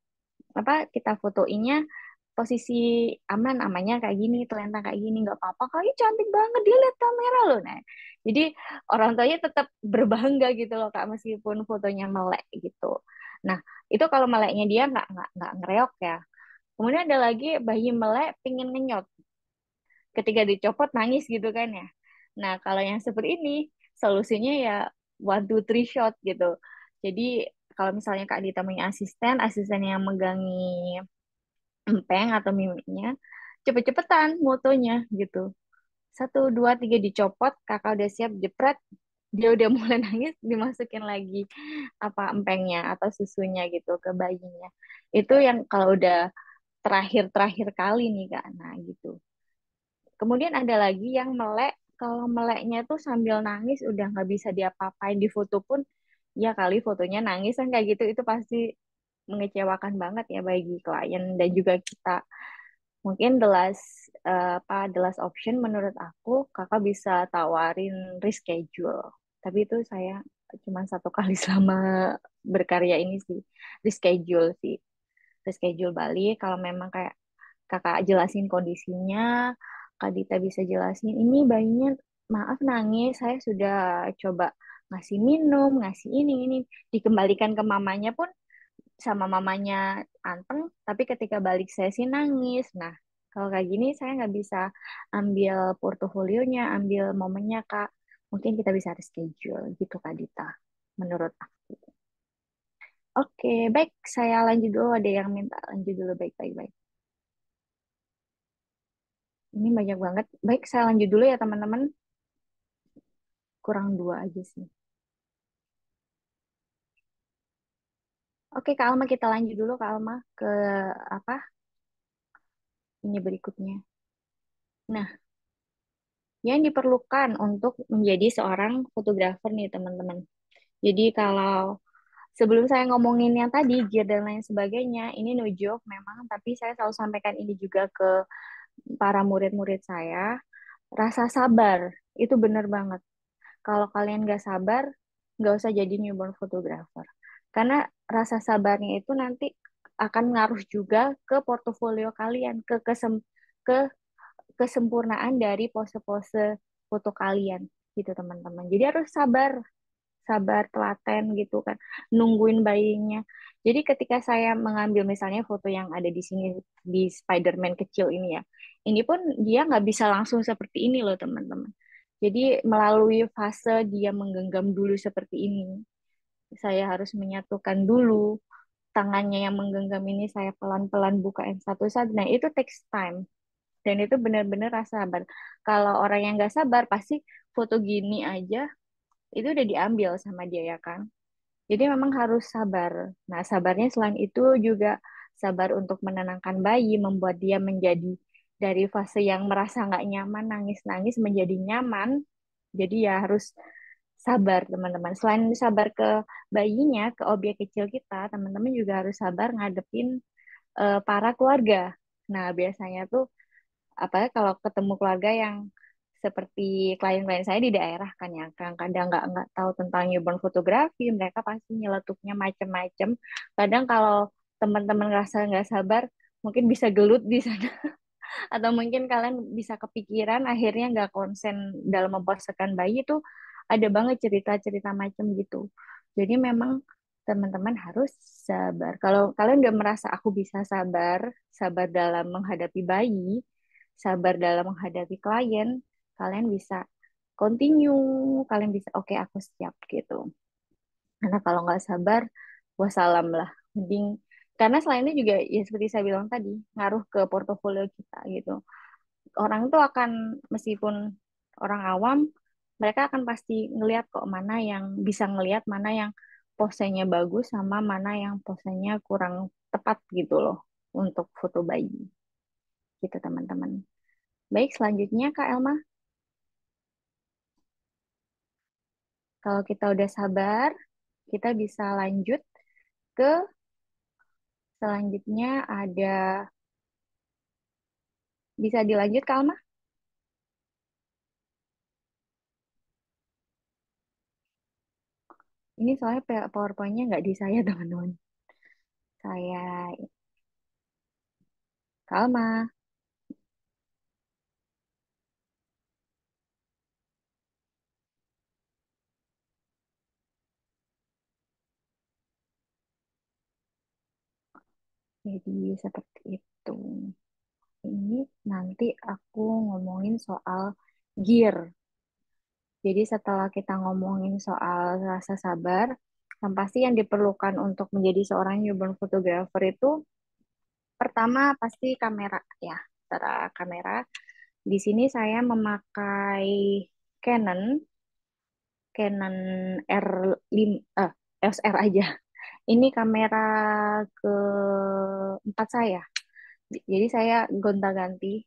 apa, kita fotoinnya posisi aman, amannya kayak gini, telentang kayak gini, nggak apa-apa kali, cantik banget dia lihat kamera loh. Nah jadi orang tuanya tetap berbangga gitu loh Kak, meskipun fotonya melek gitu. Nah itu kalau meleknya dia nggak ngereok ya. Kemudian ada lagi bayi melek pingin ngenyot. ketika dicopot nangis gitu kan ya. Nah, kalau yang seperti ini, solusinya ya one, two, three shot gitu. Jadi, kalau misalnya Kak Dita punya asisten, asisten yang megangi empeng atau mimiknya, cepet-cepetan motonya gitu. Satu, dua, tiga dicopot, kakak udah siap jepret, dia udah mulai nangis, dimasukin lagi apa empengnya atau susunya gitu ke bayinya. Itu yang kalau udah terakhir-terakhir kali nih Kak. Nah, gitu. Kemudian ada lagi yang melek. Kalau meleknya tuh sambil nangis udah nggak bisa diapa-apain di foto pun, ya kali fotonya nangis kan kayak gitu itu pasti mengecewakan banget ya bagi klien dan juga kita. Mungkin the last option menurut aku kakak bisa tawarin reschedule. Tapi itu saya cuma satu kali selama berkarya ini sih, reschedule sih, reschedule balik kalau memang kayak kakak jelasin kondisinya, Kak Dita bisa jelasin, ini bayinya maaf nangis, saya sudah coba ngasih minum, ngasih ini, dikembalikan ke mamanya pun sama mamanya anteng, tapi ketika balik sesi nangis. Nah, kalau kayak gini saya nggak bisa ambil portofolionya, ambil momennya, Kak. Mungkin kita bisa reschedule gitu, Kak Dita, menurut aku. Oke, baik. Saya lanjut dulu. Ada yang minta lanjut dulu. Baik, baik, baik. Ini banyak banget. Baik, saya lanjut dulu ya, teman-teman. Kurang dua aja sih. Oke, Kak Alma, kita lanjut dulu, Kak Alma, ke apa ini berikutnya. Nah, yang diperlukan untuk menjadi seorang fotografer nih, teman-teman. Jadi kalau sebelum saya ngomongin yang tadi, gear dan lain sebagainya, ini no joke memang, tapi saya selalu sampaikan ini juga ke para murid-murid saya. Rasa sabar, itu benar banget. Kalau kalian nggak sabar, nggak usah jadi newborn photographer. Karena rasa sabarnya itu nanti akan ngaruh juga ke portofolio kalian, ke kesempurnaan dari pose-pose foto kalian gitu teman-teman. Jadi harus sabar, sabar, telaten gitu kan, nungguin bayinya. Jadi ketika saya mengambil misalnya foto yang ada di sini di Spider-Man kecil ini ya, ini pun dia nggak bisa langsung seperti ini loh teman-teman. Jadi melalui fase dia menggenggam dulu seperti ini, saya harus menyatukan dulu tangannya yang menggenggam ini saya pelan-pelan buka yang satu-satu. Nah itu takes time dan itu benar-benar rasa sabar. Kalau orang yang nggak sabar pasti foto gini aja itu udah diambil sama dia ya kan. Jadi memang harus sabar. Nah, sabarnya selain itu juga sabar untuk menenangkan bayi, membuat dia menjadi dari fase yang merasa nggak nyaman, nangis-nangis menjadi nyaman. Jadi ya harus sabar, teman-teman. Selain sabar ke bayinya, ke objek kecil kita, teman-teman juga harus sabar ngadepin para keluarga. Nah, biasanya tuh apa kalau ketemu keluarga yang seperti klien-klien saya di daerah kan ya kadang nggak tahu tentang newborn fotografi mereka pasti nyeletuknya macem-macem kadang kalau teman-teman ngerasa nggak sabar mungkin bisa gelut di sana atau mungkin kalian bisa kepikiran akhirnya nggak konsen dalam memposekan bayi itu ada banget cerita-cerita macam gitu jadi memang teman-teman harus sabar kalau kalian udah merasa aku bisa sabar sabar dalam menghadapi bayi sabar dalam menghadapi klien kalian bisa continue kalian bisa oke aku siap gitu karena kalau nggak sabar wassalam lah mending karena selain itu juga ya seperti saya bilang tadi ngaruh ke portofolio kita gitu orang tuh akan meskipun orang awam mereka akan pasti ngelihat kok mana yang bisa ngelihat mana yang posenya bagus sama mana yang posenya kurang tepat gitu loh untuk foto bayi gitu teman-teman. Baik, selanjutnya Kak Elma, kalau kita udah sabar, kita bisa lanjut ke selanjutnya ada bisa dilanjut Kak Elma? Ini soalnya PowerPoint-nya nggak di saya teman-teman. Saya Kak Elma. Jadi seperti itu. ini nanti aku ngomongin soal gear. Jadi setelah kita ngomongin soal rasa sabar, yang pasti yang diperlukan untuk menjadi seorang newborn photographer itu pertama pasti kamera ya. Secara kamera, di sini saya memakai Canon, Canon R5, EOS R aja. Ini kamera keempat saya. Jadi saya gonta-ganti.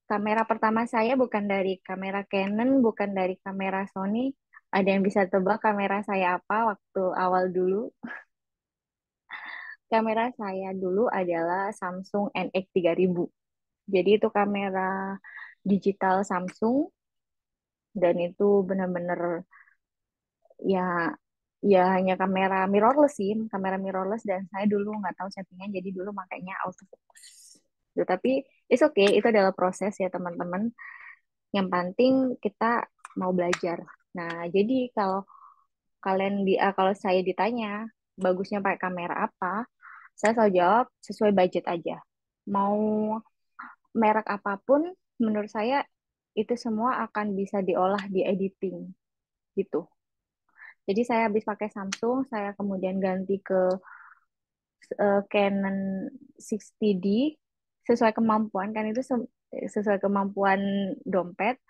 Kamera pertama saya bukan dari kamera Canon, bukan dari kamera Sony. Ada yang bisa tebak kamera saya apa waktu awal dulu? Kamera saya dulu adalah Samsung NX3000. Jadi itu kamera digital Samsung dan itu benar-benar ya ya hanya kamera mirrorless sih, kamera mirrorless dan saya dulu nggak tahu settingan jadi dulu makanya autofocus. Tetapi it's okay, itu adalah proses ya teman-teman. Yang penting kita mau belajar. Nah, jadi kalau saya ditanya bagusnya pakai kamera apa, saya selalu jawab sesuai budget aja. Mau merek apapun, menurut saya itu semua akan bisa diolah di editing gitu. Jadi saya habis pakai Samsung, saya kemudian ganti ke Canon 60D sesuai kemampuan kan itu sesuai kemampuan dompet.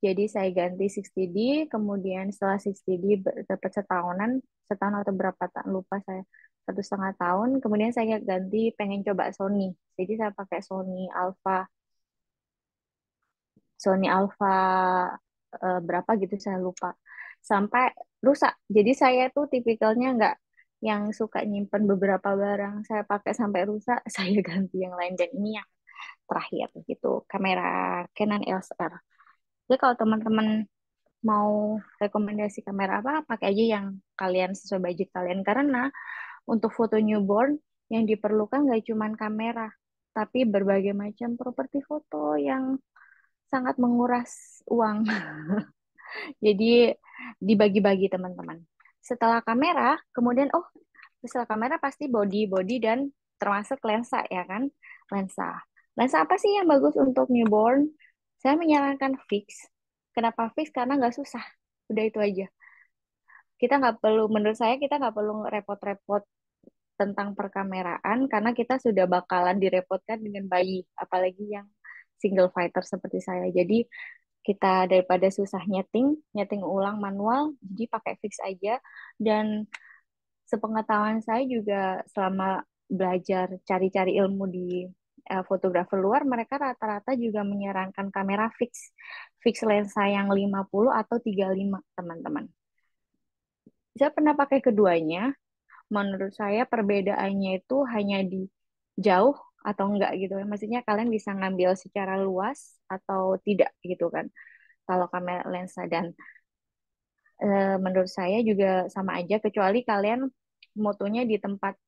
Jadi saya ganti 60D, kemudian setelah 60D dapat setahunan, setahun atau berapa tak lupa saya 1,5 tahun. Kemudian saya ganti pengen coba Sony. Jadi saya pakai Sony Alpha berapa gitu saya lupa. Sampai rusak. Jadi saya tuh tipikalnya nggak yang suka nyimpen beberapa barang. Saya pakai sampai rusak, saya ganti yang lain. Dan ini yang terakhir gitu, kamera Canon EOS R. Jadi kalau teman-teman mau rekomendasi kamera apa, pakai aja yang kalian sesuai budget kalian. Karena untuk foto newborn yang diperlukan nggak cuma kamera, tapi berbagai macam properti foto yang sangat menguras uang. Jadi dibagi-bagi teman-teman. Setelah kamera, kemudian setelah kamera pasti body dan termasuk lensa ya kan? Lensa. Lensa apa sih yang bagus untuk newborn? Saya menyarankan fix. Kenapa fix? Karena nggak susah. Udah itu aja. Kita nggak perlu, menurut saya kita nggak perlu repot-repot tentang perkameraan karena kita sudah bakalan direpotkan dengan bayi, apalagi yang single fighter seperti saya. Jadi kita daripada susah nyeting ulang manual, jadi pakai fix aja. Dan sepengetahuan saya juga selama belajar cari-cari ilmu di fotografer luar, mereka rata-rata juga menyarankan kamera fix, fix lensa yang 50 atau 35 teman-teman. Saya pernah pakai keduanya, menurut saya perbedaannya itu hanya di jauh atau enggak gitu ya. Maksudnya kalian bisa ngambil secara luas atau tidak gitu kan. Kalau kamera lensa dan menurut saya juga sama aja kecuali kalian motonya di tempat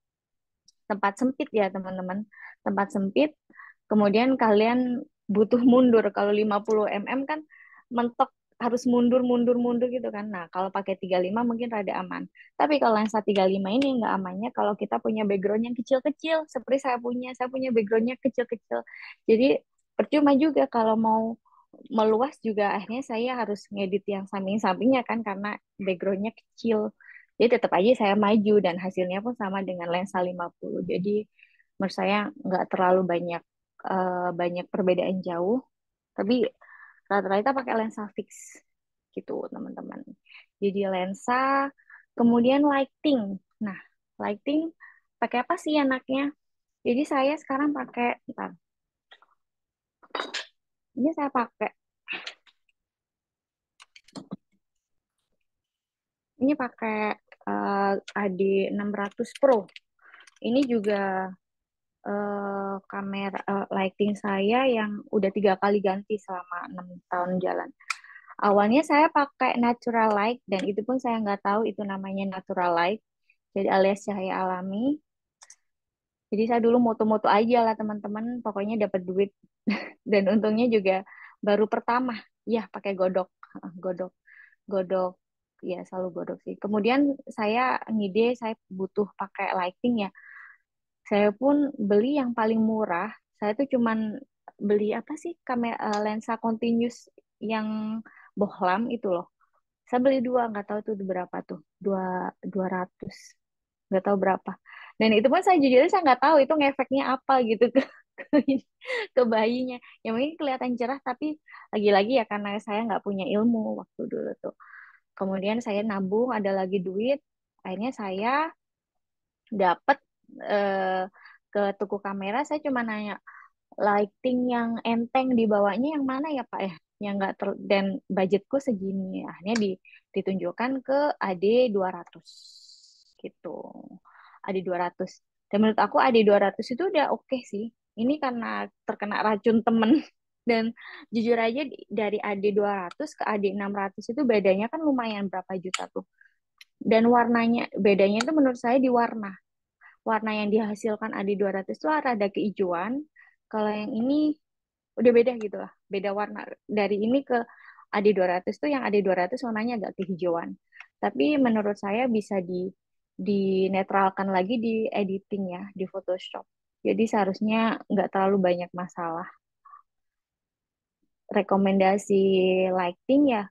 tempat sempit ya teman-teman. Tempat sempit kemudian kalian butuh mundur. Kalau 50 mm kan mentok harus mundur mundur mundur gitu kan. Nah, kalau pakai 35 mungkin rada aman. Tapi kalau lensa 35 ini nggak amannya kalau kita punya background yang kecil-kecil seperti saya punya backgroundnya kecil-kecil. Jadi percuma juga kalau mau meluas juga akhirnya saya harus ngedit yang samping-sampingnya kan karena backgroundnya kecil. Jadi tetap aja saya maju dan hasilnya pun sama dengan lensa 50. Jadi menurut saya nggak terlalu banyak banyak perbedaan jauh, tapi rata-rata pakai lensa fix gitu teman-teman. Jadi lensa, kemudian lighting. Nah, lighting pakai apa sih enaknya? Jadi saya sekarang pakai, bentar, ini saya pakai, ini pakai AD600 Pro. Ini juga kamera lighting saya yang udah 3 kali ganti selama 6 tahun jalan. Awalnya saya pakai natural light dan itu pun saya nggak tahu itu namanya natural light, jadi alias cahaya alami. Jadi saya dulu moto-moto aja lah teman-teman, pokoknya dapat duit dan untungnya juga baru pertama, ya pakai godok, godok, godok, ya selalu godok sih. Kemudian saya ngide saya butuh pakai lighting ya. Saya pun beli yang paling murah. Saya tuh cuman beli apa sih kamera lensa continuous yang bohlam itu loh. Saya beli dua, nggak tahu tuh berapa tuh, 200, nggak tahu berapa. Dan itu pun saya jujur saya nggak tahu itu ngefeknya apa gitu ke, ke bayinya. Yang mungkin kelihatan cerah, tapi lagi-lagi ya karena saya nggak punya ilmu waktu dulu tuh. Kemudian saya nabung, ada lagi duit, akhirnya saya dapat eh, ke toko kamera. Saya cuma nanya lighting yang enteng dibawanya yang mana ya Pak ya, yang nggak dan budgetku segini, akhirnya ditunjukkan ke AD 200 gitu. AD 200, dan menurut aku AD 200 itu udah oke sih. Ini karena terkena racun temen dan jujur aja dari AD 200 ke AD 600 itu bedanya kan lumayan berapa juta tuh. Dan warnanya bedanya itu menurut saya di warna yang dihasilkan AD 200 itu rada kehijauan. Kalau yang ini udah beda gitu lah. Beda warna. Dari ini ke AD 200 tuh yang AD 200 warnanya agak kehijauan. Tapi menurut saya bisa dinetralkan lagi di editing ya, di Photoshop. Jadi seharusnya nggak terlalu banyak masalah. Rekomendasi lighting ya,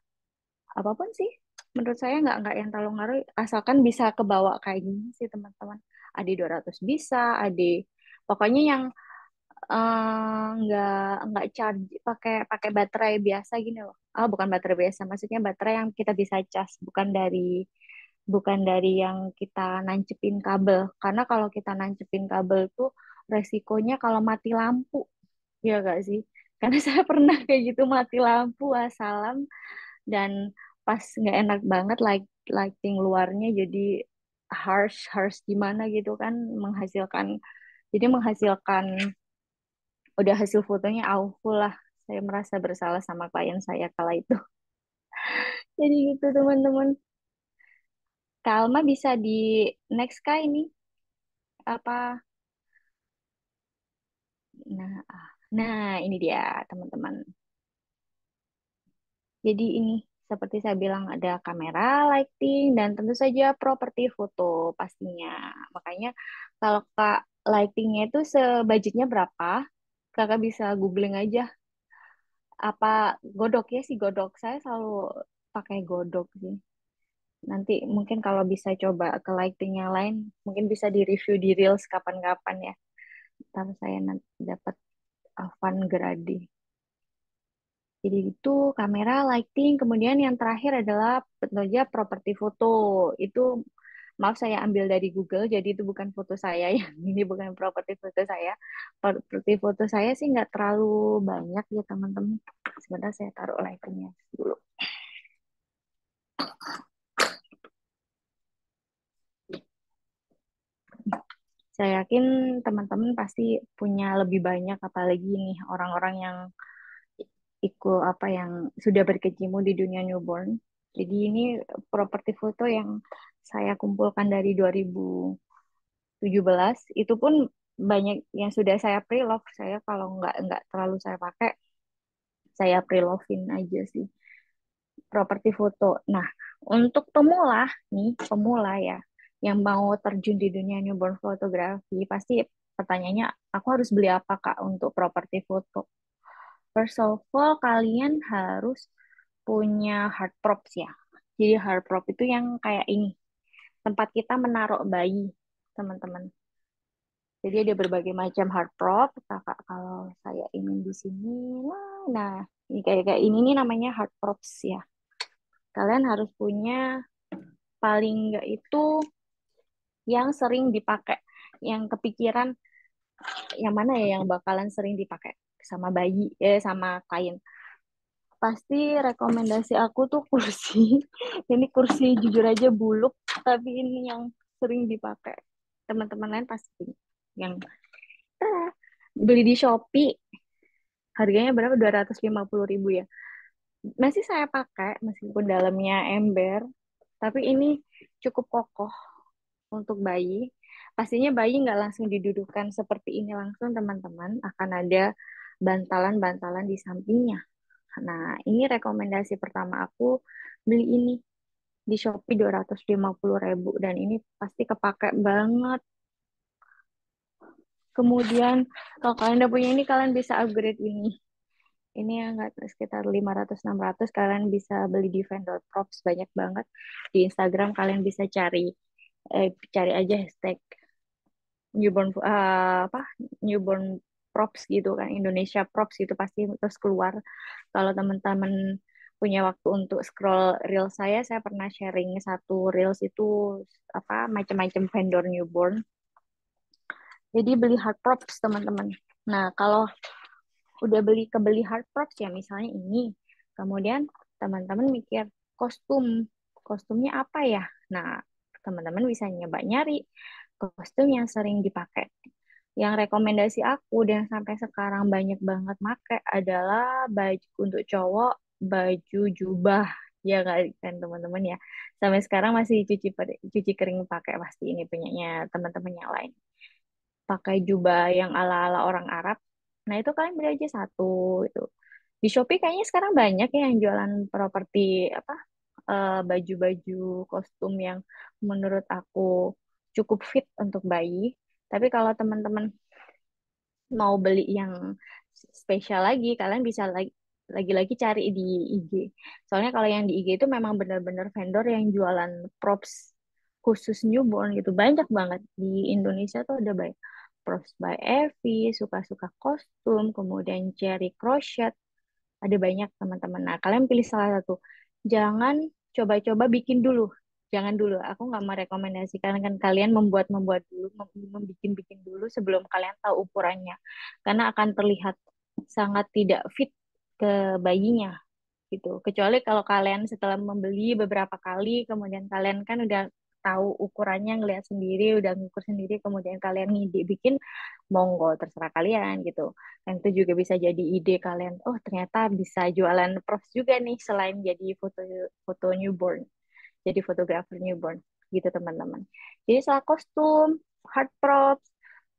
apapun sih. Menurut saya nggak yang terlalu ngaruh, asalkan bisa kebawa kayak gini sih teman-teman. AD 200 bisa, AD pokoknya yang nggak charge pakai pakai baterai biasa gini loh. Ah, bukan baterai biasa, maksudnya baterai yang kita bisa cas, bukan dari yang kita nancepin kabel. Karena kalau kita nancepin kabel tuh resikonya kalau mati lampu, ya gak sih? Karena saya pernah kayak gitu mati lampu assalam, dan pas nggak enak banget lighting luarnya jadi harsh harsh gimana gitu kan, menghasilkan udah hasil fotonya awful lah. Saya merasa bersalah sama klien saya kala itu. Jadi gitu teman-teman. Kalma bisa di next kah ini apa? Nah, nah ini dia teman-teman. Jadi ini seperti saya bilang ada kamera, lighting, dan tentu saja properti foto pastinya. Makanya kalau Kak lightingnya itu sebudgetnya berapa, Kakak bisa googling aja apa godok ya, si godok. Saya selalu pakai godok sih. Nanti mungkin kalau bisa coba ke lighting yang lain, mungkin bisa di-review di Reels kapan-kapan ya. Ntar saya nanti dapat Avan Grade. Jadi itu kamera, lighting, kemudian yang terakhir adalah tentu saja properti foto. Itu maaf saya ambil dari Google, jadi itu bukan foto saya ya. Ini bukan properti foto saya. Properti foto saya sih nggak terlalu banyak ya teman-teman. Sebentar saya taruh lightingnya dulu. Saya yakin teman-teman pasti punya lebih banyak, apalagi nih orang-orang yang ikut apa yang sudah berkecimpung di dunia newborn. Jadi ini properti foto yang saya kumpulkan dari 2017. Itu pun banyak yang sudah saya pre-love. Saya kalau nggak terlalu saya pakai, saya pre-lovein aja sih properti foto. Nah, untuk pemula nih, pemula ya, yang mau terjun di dunia newborn photography, pasti pertanyaannya, aku harus beli apa Kak untuk properti foto? First of all, kalian harus punya hard props ya. Jadi hard prop itu yang kayak ini, tempat kita menaruh bayi, teman-teman. Jadi ada berbagai macam hard prop. Kakak kalau saya ingin di sini, nah ini kayak ini nih namanya hard props ya. Kalian harus punya paling nggak itu yang sering dipakai, yang kepikiran yang mana ya yang bakalan sering dipakai sama bayi, sama klien. Pasti rekomendasi aku tuh kursi. Ini kursi jujur aja buluk, tapi ini yang sering dipakai. Teman-teman lain pasti punya. Yang beli di Shopee, harganya berapa? 250.000 ya. Masih saya pakai, meskipun dalamnya ember, tapi ini cukup kokoh untuk bayi. Pastinya bayi nggak langsung didudukan seperti ini langsung, teman-teman. Akan ada bantalan-bantalan di sampingnya. Nah, ini rekomendasi pertama aku, beli ini di Shopee 250.000, dan ini pasti kepake banget. Kemudian kalau kalian udah punya ini, kalian bisa upgrade ini. Ini yang nggak sekitar 500-600, kalian bisa beli di vendor props banyak banget. Di Instagram kalian bisa cari aja hashtag newborn apa newborn props gitu kan, Indonesia props gitu pasti terus keluar. Kalau teman-teman punya waktu untuk scroll reel saya pernah sharing satu reels itu apa macam-macam vendor newborn. Jadi beli hard props teman-teman. Nah, kalau udah kebeli hard props ya misalnya ini, kemudian teman-teman mikir kostumnya apa ya? Nah, teman-teman bisa nyoba nyari kostum yang sering dipakai. Yang rekomendasi aku dan sampai sekarang banyak banget make adalah baju untuk cowok, baju jubah. Ya nggak kan teman-teman ya. Sampai sekarang masih cuci kering pakai pasti ini punyanya teman-teman yang lain. Pakai jubah yang ala-ala orang Arab. Nah, itu kalian beli aja satu itu. Di Shopee kayaknya sekarang banyak ya yang jualan properti apa baju-baju kostum yang menurut aku cukup fit untuk bayi. Tapi kalau teman-teman mau beli yang spesial lagi, kalian bisa lagi-lagi cari di IG. Soalnya kalau yang di IG itu memang benar-benar vendor yang jualan props khusus newborn gitu. Banyak banget di Indonesia tuh ada banyak. Props by Evi, suka-suka kostum, kemudian Cherry Crochet, ada banyak teman-teman. Nah, kalian pilih salah satu. Jangan coba-coba bikin dulu. Jangan dulu. Aku nggak merekomendasikan kan kalian membuat-membuat dulu, membikin-bikin dulu sebelum kalian tahu ukurannya. Karena akan terlihat sangat tidak fit ke bayinya gitu. Kecuali kalau kalian setelah membeli beberapa kali, kemudian kalian kan udah tahu ukurannya, ngeliat sendiri, udah ngukur sendiri, kemudian kalian ngide bikin, monggo terserah kalian gitu. Dan itu juga bisa jadi ide kalian, oh ternyata bisa jualan props juga nih selain jadi foto foto newborn, jadi fotografer newborn gitu teman-teman. Jadi soal kostum, hard props,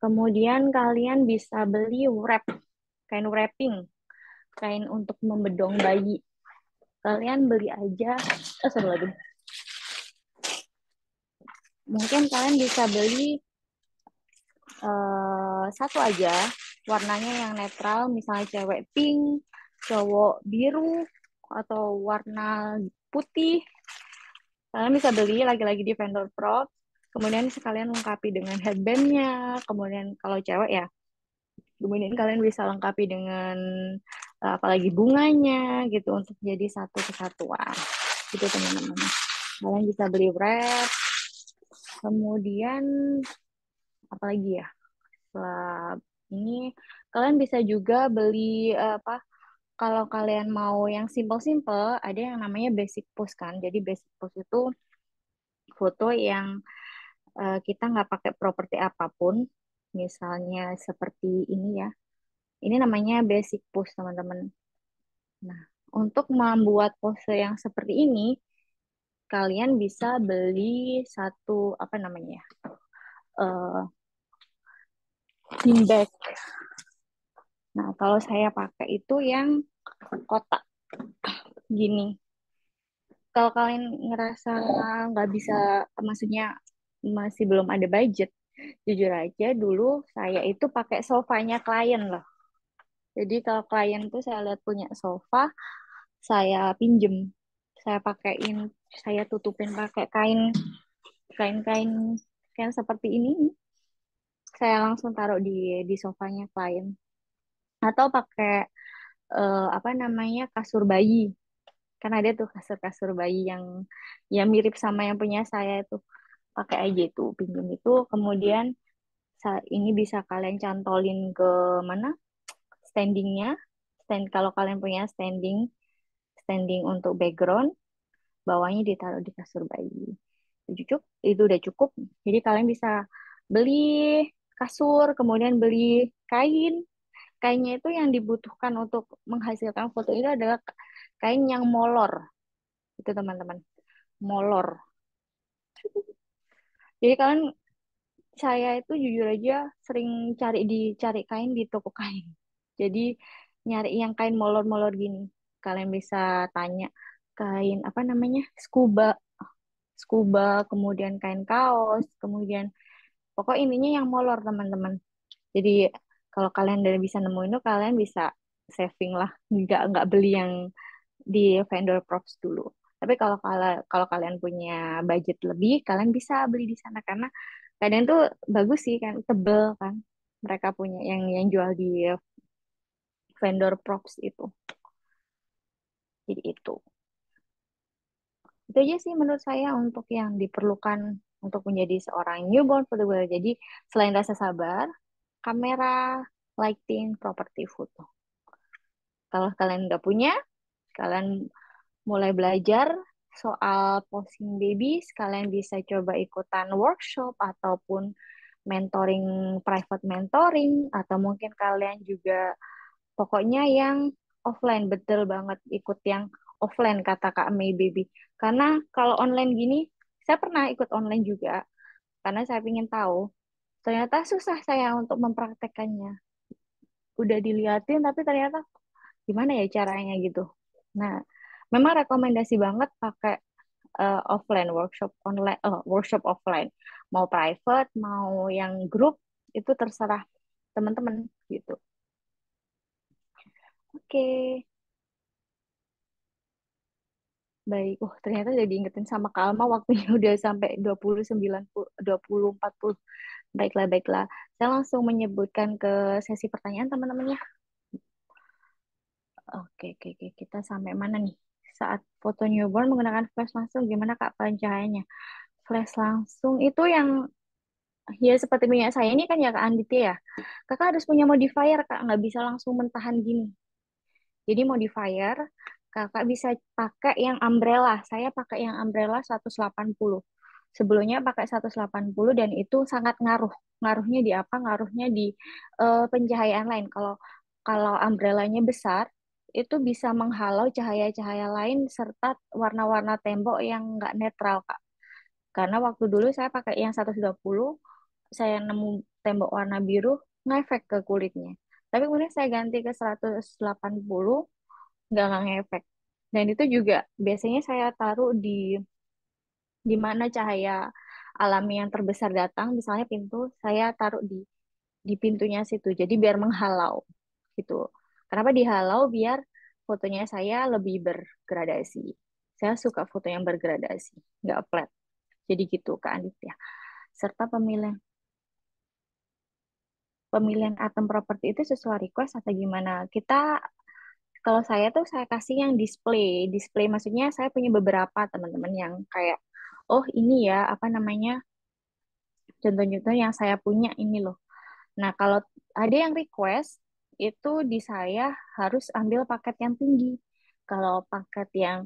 kemudian kalian bisa beli kain wrapping, kain untuk membedong bayi. Kalian beli aja, sorry lagi. Mungkin kalian bisa beli satu aja, warnanya yang netral, misalnya cewek pink, cowok biru, atau warna putih. Kalian bisa beli lagi-lagi di vendor prop, kemudian sekalian lengkapi dengan headbandnya, kemudian kalau cewek ya, kemudian kalian bisa lengkapi dengan apalagi bunganya gitu untuk jadi satu kesatuan gitu teman-teman. Kalian bisa beli wrap, kemudian apalagi ya setelah ini kalian bisa juga beli apa kalau kalian mau yang simple-simple ada yang namanya basic post kan. Jadi basic post itu foto yang kita nggak pakai properti apapun, misalnya seperti ini ya. Ini namanya basic post teman-teman. Nah, untuk membuat pose yang seperti ini kalian bisa beli satu apa namanya ya, uh, bean bag. Nah, kalau saya pakai itu yang kotak gini. Kalau kalian ngerasa nggak bisa, maksudnya masih belum ada budget, jujur aja dulu saya itu pakai sofanya klien loh. Jadi kalau klien tuh saya lihat punya sofa, saya pinjem, saya pakein, saya tutupin pakai kain-kain kain seperti ini. Saya langsung taruh di sofanya klien. Atau pakai apa namanya kasur bayi. Kan ada tuh kasur-kasur bayi yang mirip sama yang punya saya itu. Pakai aja itu, pinjem itu. Kemudian ini bisa kalian cantolin ke mana? Standingnya. Kalau kalian punya standing untuk background, bawahnya ditaruh di kasur bayi. Itu udah cukup. Jadi kalian bisa beli kasur, kemudian beli kain. Kainnya itu yang dibutuhkan untuk menghasilkan foto itu adalah kain yang molor. Itu teman-teman, molor. Jadi kalian saya itu jujur aja sering cari kain di toko kain. Jadi nyari yang kain molor-molor gini. Kalian bisa tanya kain apa namanya? Scuba, kemudian kain kaos, kemudian pokok ininya yang molor teman-teman. Jadi kalau kalian udah bisa nemuin itu, kalian bisa saving lah, nggak beli yang di vendor props dulu. Tapi kalau kalian punya budget lebih, kalian bisa beli di sana karena kadang tuh bagus sih kan, tebel kan. Mereka punya yang jual di vendor props itu. Jadi itu. Itu aja sih menurut saya untuk yang diperlukan untuk menjadi seorang newborn photographer. Jadi selain rasa sabar, kamera, lighting, properti foto. Kalau kalian nggak punya, kalian mulai belajar soal posing baby, kalian bisa coba ikutan workshop ataupun mentoring, private mentoring, atau mungkin kalian juga pokoknya yang offline, betul banget ikut yang offline kata Kak May Baby. Karena kalau online gini, saya pernah ikut online juga, karena saya ingin tahu. Ternyata susah saya untuk mempraktekannya. Udah diliatin, tapi ternyata gimana ya caranya gitu. Nah, memang rekomendasi banget pakai offline workshop online, workshop offline. Mau private, mau yang grup, itu terserah teman-teman gitu. Oke, baik. Ternyata udah diingetin sama Kalma waktunya udah sampai 20, 9, 20, 40. Baiklah, baiklah. Saya langsung menyebutkan ke sesi pertanyaan teman-temannya. Oke, oke, oke. Kita sampai mana nih? Saat foto newborn menggunakan flash langsung, gimana Kak pencahayanya? Flash langsung itu yang ya seperti punya saya ini kan ya Kak Andit ya. Kakak harus punya modifier Kak, nggak bisa langsung mentahan gini. Jadi modifier, kakak bisa pakai yang umbrella. Saya pakai yang umbrella 180. Sebelumnya pakai 180 dan itu sangat ngaruh. Ngaruhnya di apa? Ngaruhnya di pencahayaan lain. Kalau kalau umbrellanya besar, itu bisa menghalau cahaya-cahaya lain serta warna-warna tembok yang nggak netral, Kak. Karena waktu dulu saya pakai yang 120, saya nemu tembok warna biru, ngefek ke kulitnya. Tapi kemudian saya ganti ke 180, nggak ngefek. Dan itu juga biasanya saya taruh di mana cahaya alami yang terbesar datang, misalnya pintu, saya taruh di pintunya situ. Jadi biar menghalau gitu. Kenapa dihalau? Biar fotonya saya lebih bergradasi. Saya suka foto yang bergradasi, nggak flat. Jadi gitu Kak Andit ya. Serta pemilihan pemilihan atom properti itu sesuai request atau gimana? Kalau saya tuh saya kasih yang display. Display maksudnya saya punya beberapa teman-teman yang kayak, oh ini ya, apa namanya, contoh-contoh yang saya punya ini loh. Nah, kalau ada yang request, itu di saya harus ambil paket yang tinggi. Kalau paket yang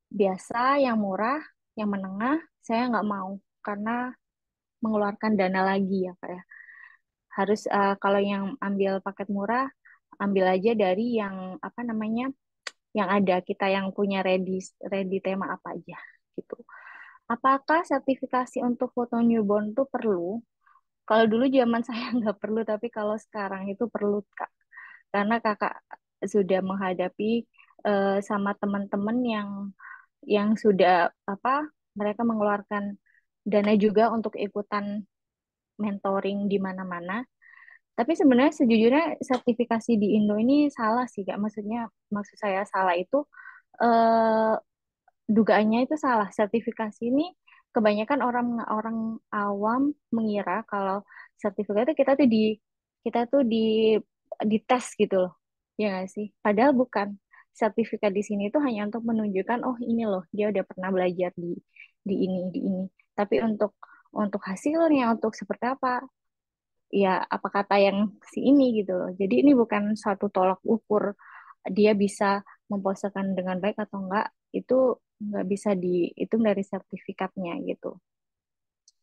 biasa, yang murah, yang menengah, saya nggak mau. Karena mengeluarkan dana lagi ya, Kak ya. Harus, kalau yang ambil paket murah, ambil aja dari yang, apa namanya, yang ada kita yang punya ready ready tema apa aja gitu. Apakah sertifikasi untuk foto newborn tuh perlu? Kalau dulu zaman saya nggak perlu, tapi kalau sekarang itu perlu Kak. Karena Kakak sudah menghadapi sama teman-teman yang sudah apa mereka mengeluarkan dana juga untuk ikutan mentoring di mana-mana. Tapi sebenarnya sejujurnya sertifikasi di Indo ini salah sih Kak. Maksud saya salah itu eh, dugaannya itu salah. Sertifikasi ini kebanyakan orang orang awam mengira kalau sertifikat itu kita tuh di tes gitu loh. Ya nggak sih? Padahal bukan. Sertifikat di sini itu hanya untuk menunjukkan oh ini loh dia udah pernah belajar di ini. Tapi untuk hasilnya untuk seperti apa ya apa kata yang si ini gitu loh. Jadi ini bukan suatu tolak ukur dia bisa memposekan dengan baik atau enggak, itu nggak bisa dihitung dari sertifikatnya gitu.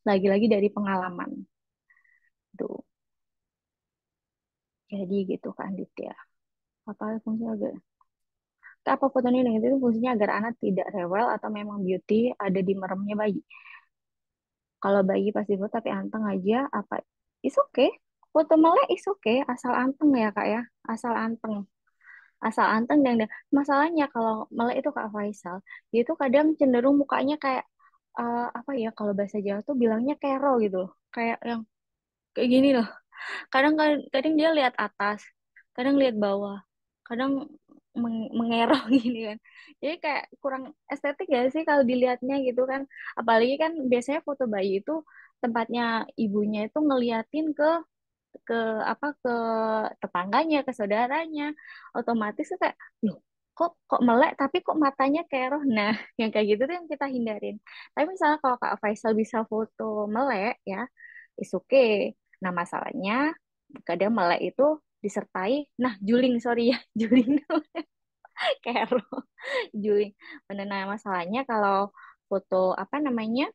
Lagi-lagi dari pengalaman tuh. Jadi gitu kan Ditya. Apa fungsinya agar apa foto ini dengan itu fungsinya agar anak tidak rewel atau memang beauty ada di meremnya bayi. Kalau bayi pasti foto tapi anteng aja apa is okay. Foto melek is okay asal anteng ya Kak ya. Asal anteng. Asal anteng dan masalahnya kalau melek itu Kak Faisal dia itu kadang cenderung mukanya kayak apa ya kalau bahasa Jawa tuh bilangnya kero gitu loh kayak yang kayak gini loh Kadang kadang dia lihat atas, kadang lihat bawah, kadang mengerong gini kan. Jadi kayak kurang estetik ya sih kalau dilihatnya gitu kan. Apalagi kan biasanya foto bayi itu tempatnya ibunya itu ngeliatin ke ke tetangganya, ke saudaranya, otomatis tuh kayak loh, kok melek tapi kok matanya kerok. Nah, yang kayak gitu tuh yang kita hindarin. Tapi misalnya kalau Kak Faisal bisa foto melek ya, is okay. Nah, masalahnya kadang melek itu disertai, nah juling, sorry ya, juling kerok, juling. Nah, masalahnya kalau foto apa namanya,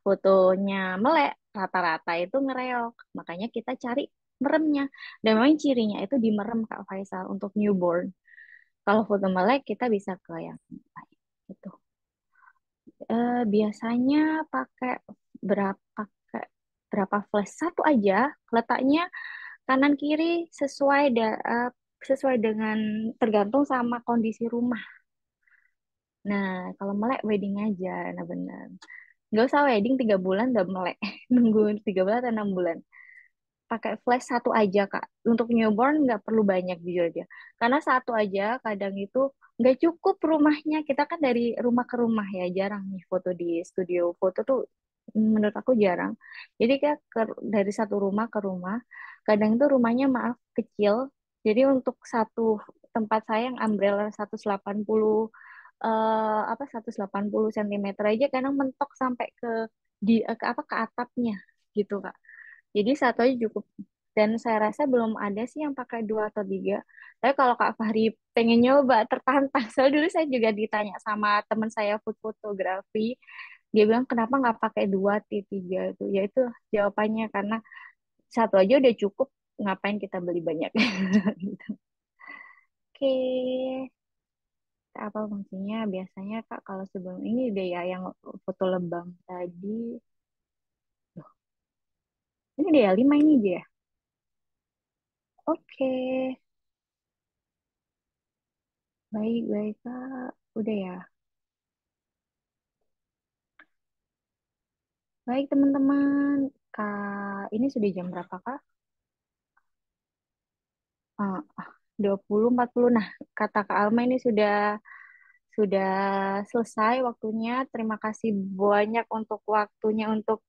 fotonya melek rata-rata itu ngereok, makanya kita cari meremnya, dan memang cirinya itu di merem Kak Faisal untuk newborn. Kalau foto melek kita bisa ke yang lain gitu. Biasanya pakai pakai berapa flash, satu aja, letaknya kanan kiri sesuai dengan, tergantung sama kondisi rumah. Nah, kalau melek wedding aja, nah benar. Nggak usah wedding 3 bulan udah melek. Nunggu 3 bulan atau 6 bulan. Pakai flash satu aja, Kak. Untuk newborn nggak perlu banyak jujur aja. Karena satu aja kadang itu nggak cukup rumahnya. Kita kan dari rumah ke rumah ya, jarang nih foto di studio foto tuh, menurut aku jarang. Jadi kayak dari satu rumah ke rumah, kadang itu rumahnya maaf kecil. Jadi untuk satu tempat saya yang umbrella 180 180 cm aja kadang mentok sampai ke atapnya gitu, Kak. Jadi satu aja cukup. Dan saya rasa belum ada sih yang pakai 2 atau 3. Tapi kalau Kak Fahri pengen nyoba, tertantang. Soalnya dulu saya juga ditanya sama teman saya food fotografi. Dia bilang kenapa nggak pakai 2 atau 3 itu. Ya itu jawabannya, karena satu aja udah cukup. Ngapain kita beli banyak? Gitu. Oke. Apa fungsinya biasanya Kak kalau sebelum ini deh ya yang foto lebam tadi. Loh, ini deh ya 5 ini dia. Oke. Baik, baik, Kak. Udah ya. Baik, teman-teman. Kak, ini sudah jam berapa, Kak? Ah, 20.40. Nah, kata Kak Alma ini sudah selesai waktunya. Terima kasih banyak untuk waktunya, untuk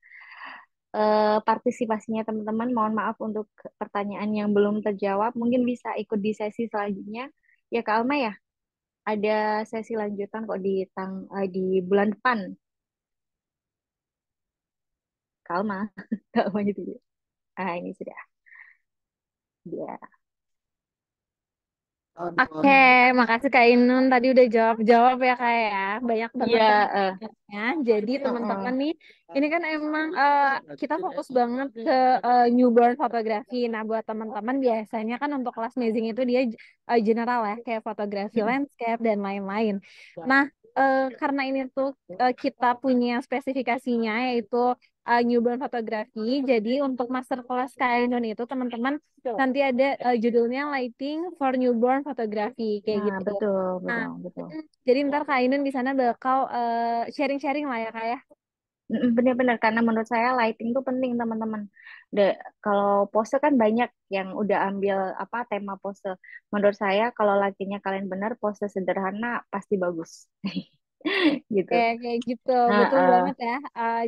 partisipasinya, teman-teman. Mohon maaf untuk pertanyaan yang belum terjawab. Mungkin bisa ikut di sesi selanjutnya. Ya, Kak Alma ya, ada sesi lanjutan kok di bulan depan. Kak Alma, Kak Alma gitu ya. Ah, ini sudah. Ya. Oke, makasih Kak Inun tadi udah jawab-jawab ya Kak ya. Banyak banget Iya, pertanyaannya. Jadi teman-teman heeh. nih, ini kan emang kita fokus banget ke newborn fotografi. Nah, buat teman-teman biasanya kan untuk kelas amazing itu dia general ya, kayak fotografi Mm-mm. landscape dan lain-lain. Nah, karena ini tuh kita punya spesifikasinya yaitu newborn fotografi. Jadi untuk master class Kak Inun itu teman-teman nanti ada judulnya Lighting for Newborn Photography kayak Nah, gitu. betul, Nah, betul, betul. jadi ntar Kak Ainun di sana bakal sharing-sharing lah ya Kak ya. Benar-benar, karena menurut saya lighting itu penting, teman-teman. Kalau pose kan banyak yang udah ambil apa tema pose. Menurut saya kalau lightingnya kalian benar, pose sederhana pasti bagus. Gitu. Kayak gitu, Nah, betul banget ya.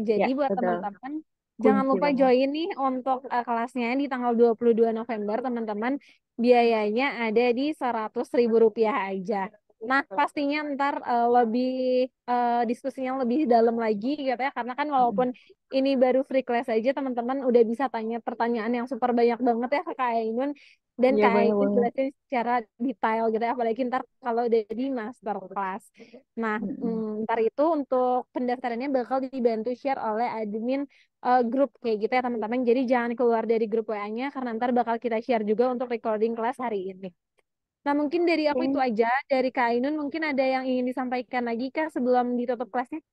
Jadi ya buat betul. teman-teman jangan Kunci lupa banget. join nih untuk kelasnya di tanggal 22 November teman-teman. Biayanya ada di Rp100.000 aja. Nah, pastinya ntar lebih diskusinya lebih dalam lagi gitu ya. Karena kan walaupun Mm-mm. ini baru free class aja, teman-teman udah bisa tanya pertanyaan yang super banyak banget ya ke Kak Ainun. Dan Iya, Kak boleh, Ainun boleh. jelasin secara detail gitu ya. Apalagi ntar kalau udah di master class. Nah, Mm-mm. ntar itu untuk pendaftarannya bakal dibantu share oleh admin grup kayak gitu ya teman-teman. Jadi jangan keluar dari grup WA-nya karena ntar bakal kita share juga untuk recording kelas hari ini. Nah, mungkin dari aku itu Oke. aja. Dari Kak Ainun mungkin ada yang ingin disampaikan lagi Kak sebelum ditutup kelasnya?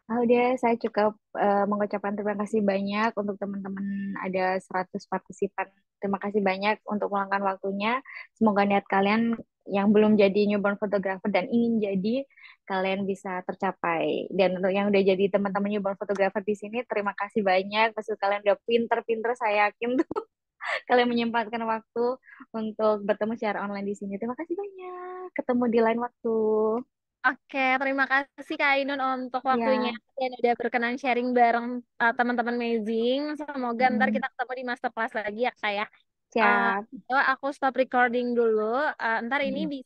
Udah, saya cukup mengucapkan terima kasih banyak untuk teman-teman, ada 100 partisipan. Terima kasih banyak untuk meluangkan waktunya. Semoga niat kalian yang belum jadi newborn photographer dan ingin jadi, kalian bisa tercapai. Dan untuk yang udah jadi teman-teman newborn photographer di sini, terima kasih banyak. Pasti kalian udah pinter-pinter, saya yakin tuh kalian menyempatkan waktu untuk bertemu secara online di sini. Terima kasih banyak. Ketemu di lain waktu. Oke, terima kasih Kak Ainun untuk waktunya Ya, dan udah berkenan sharing bareng teman-teman amazing. Semoga ntar mm, kita ketemu di masterclass lagi ya Kak ya. siap. Aku stop recording dulu. Ntar ini Mm. bisa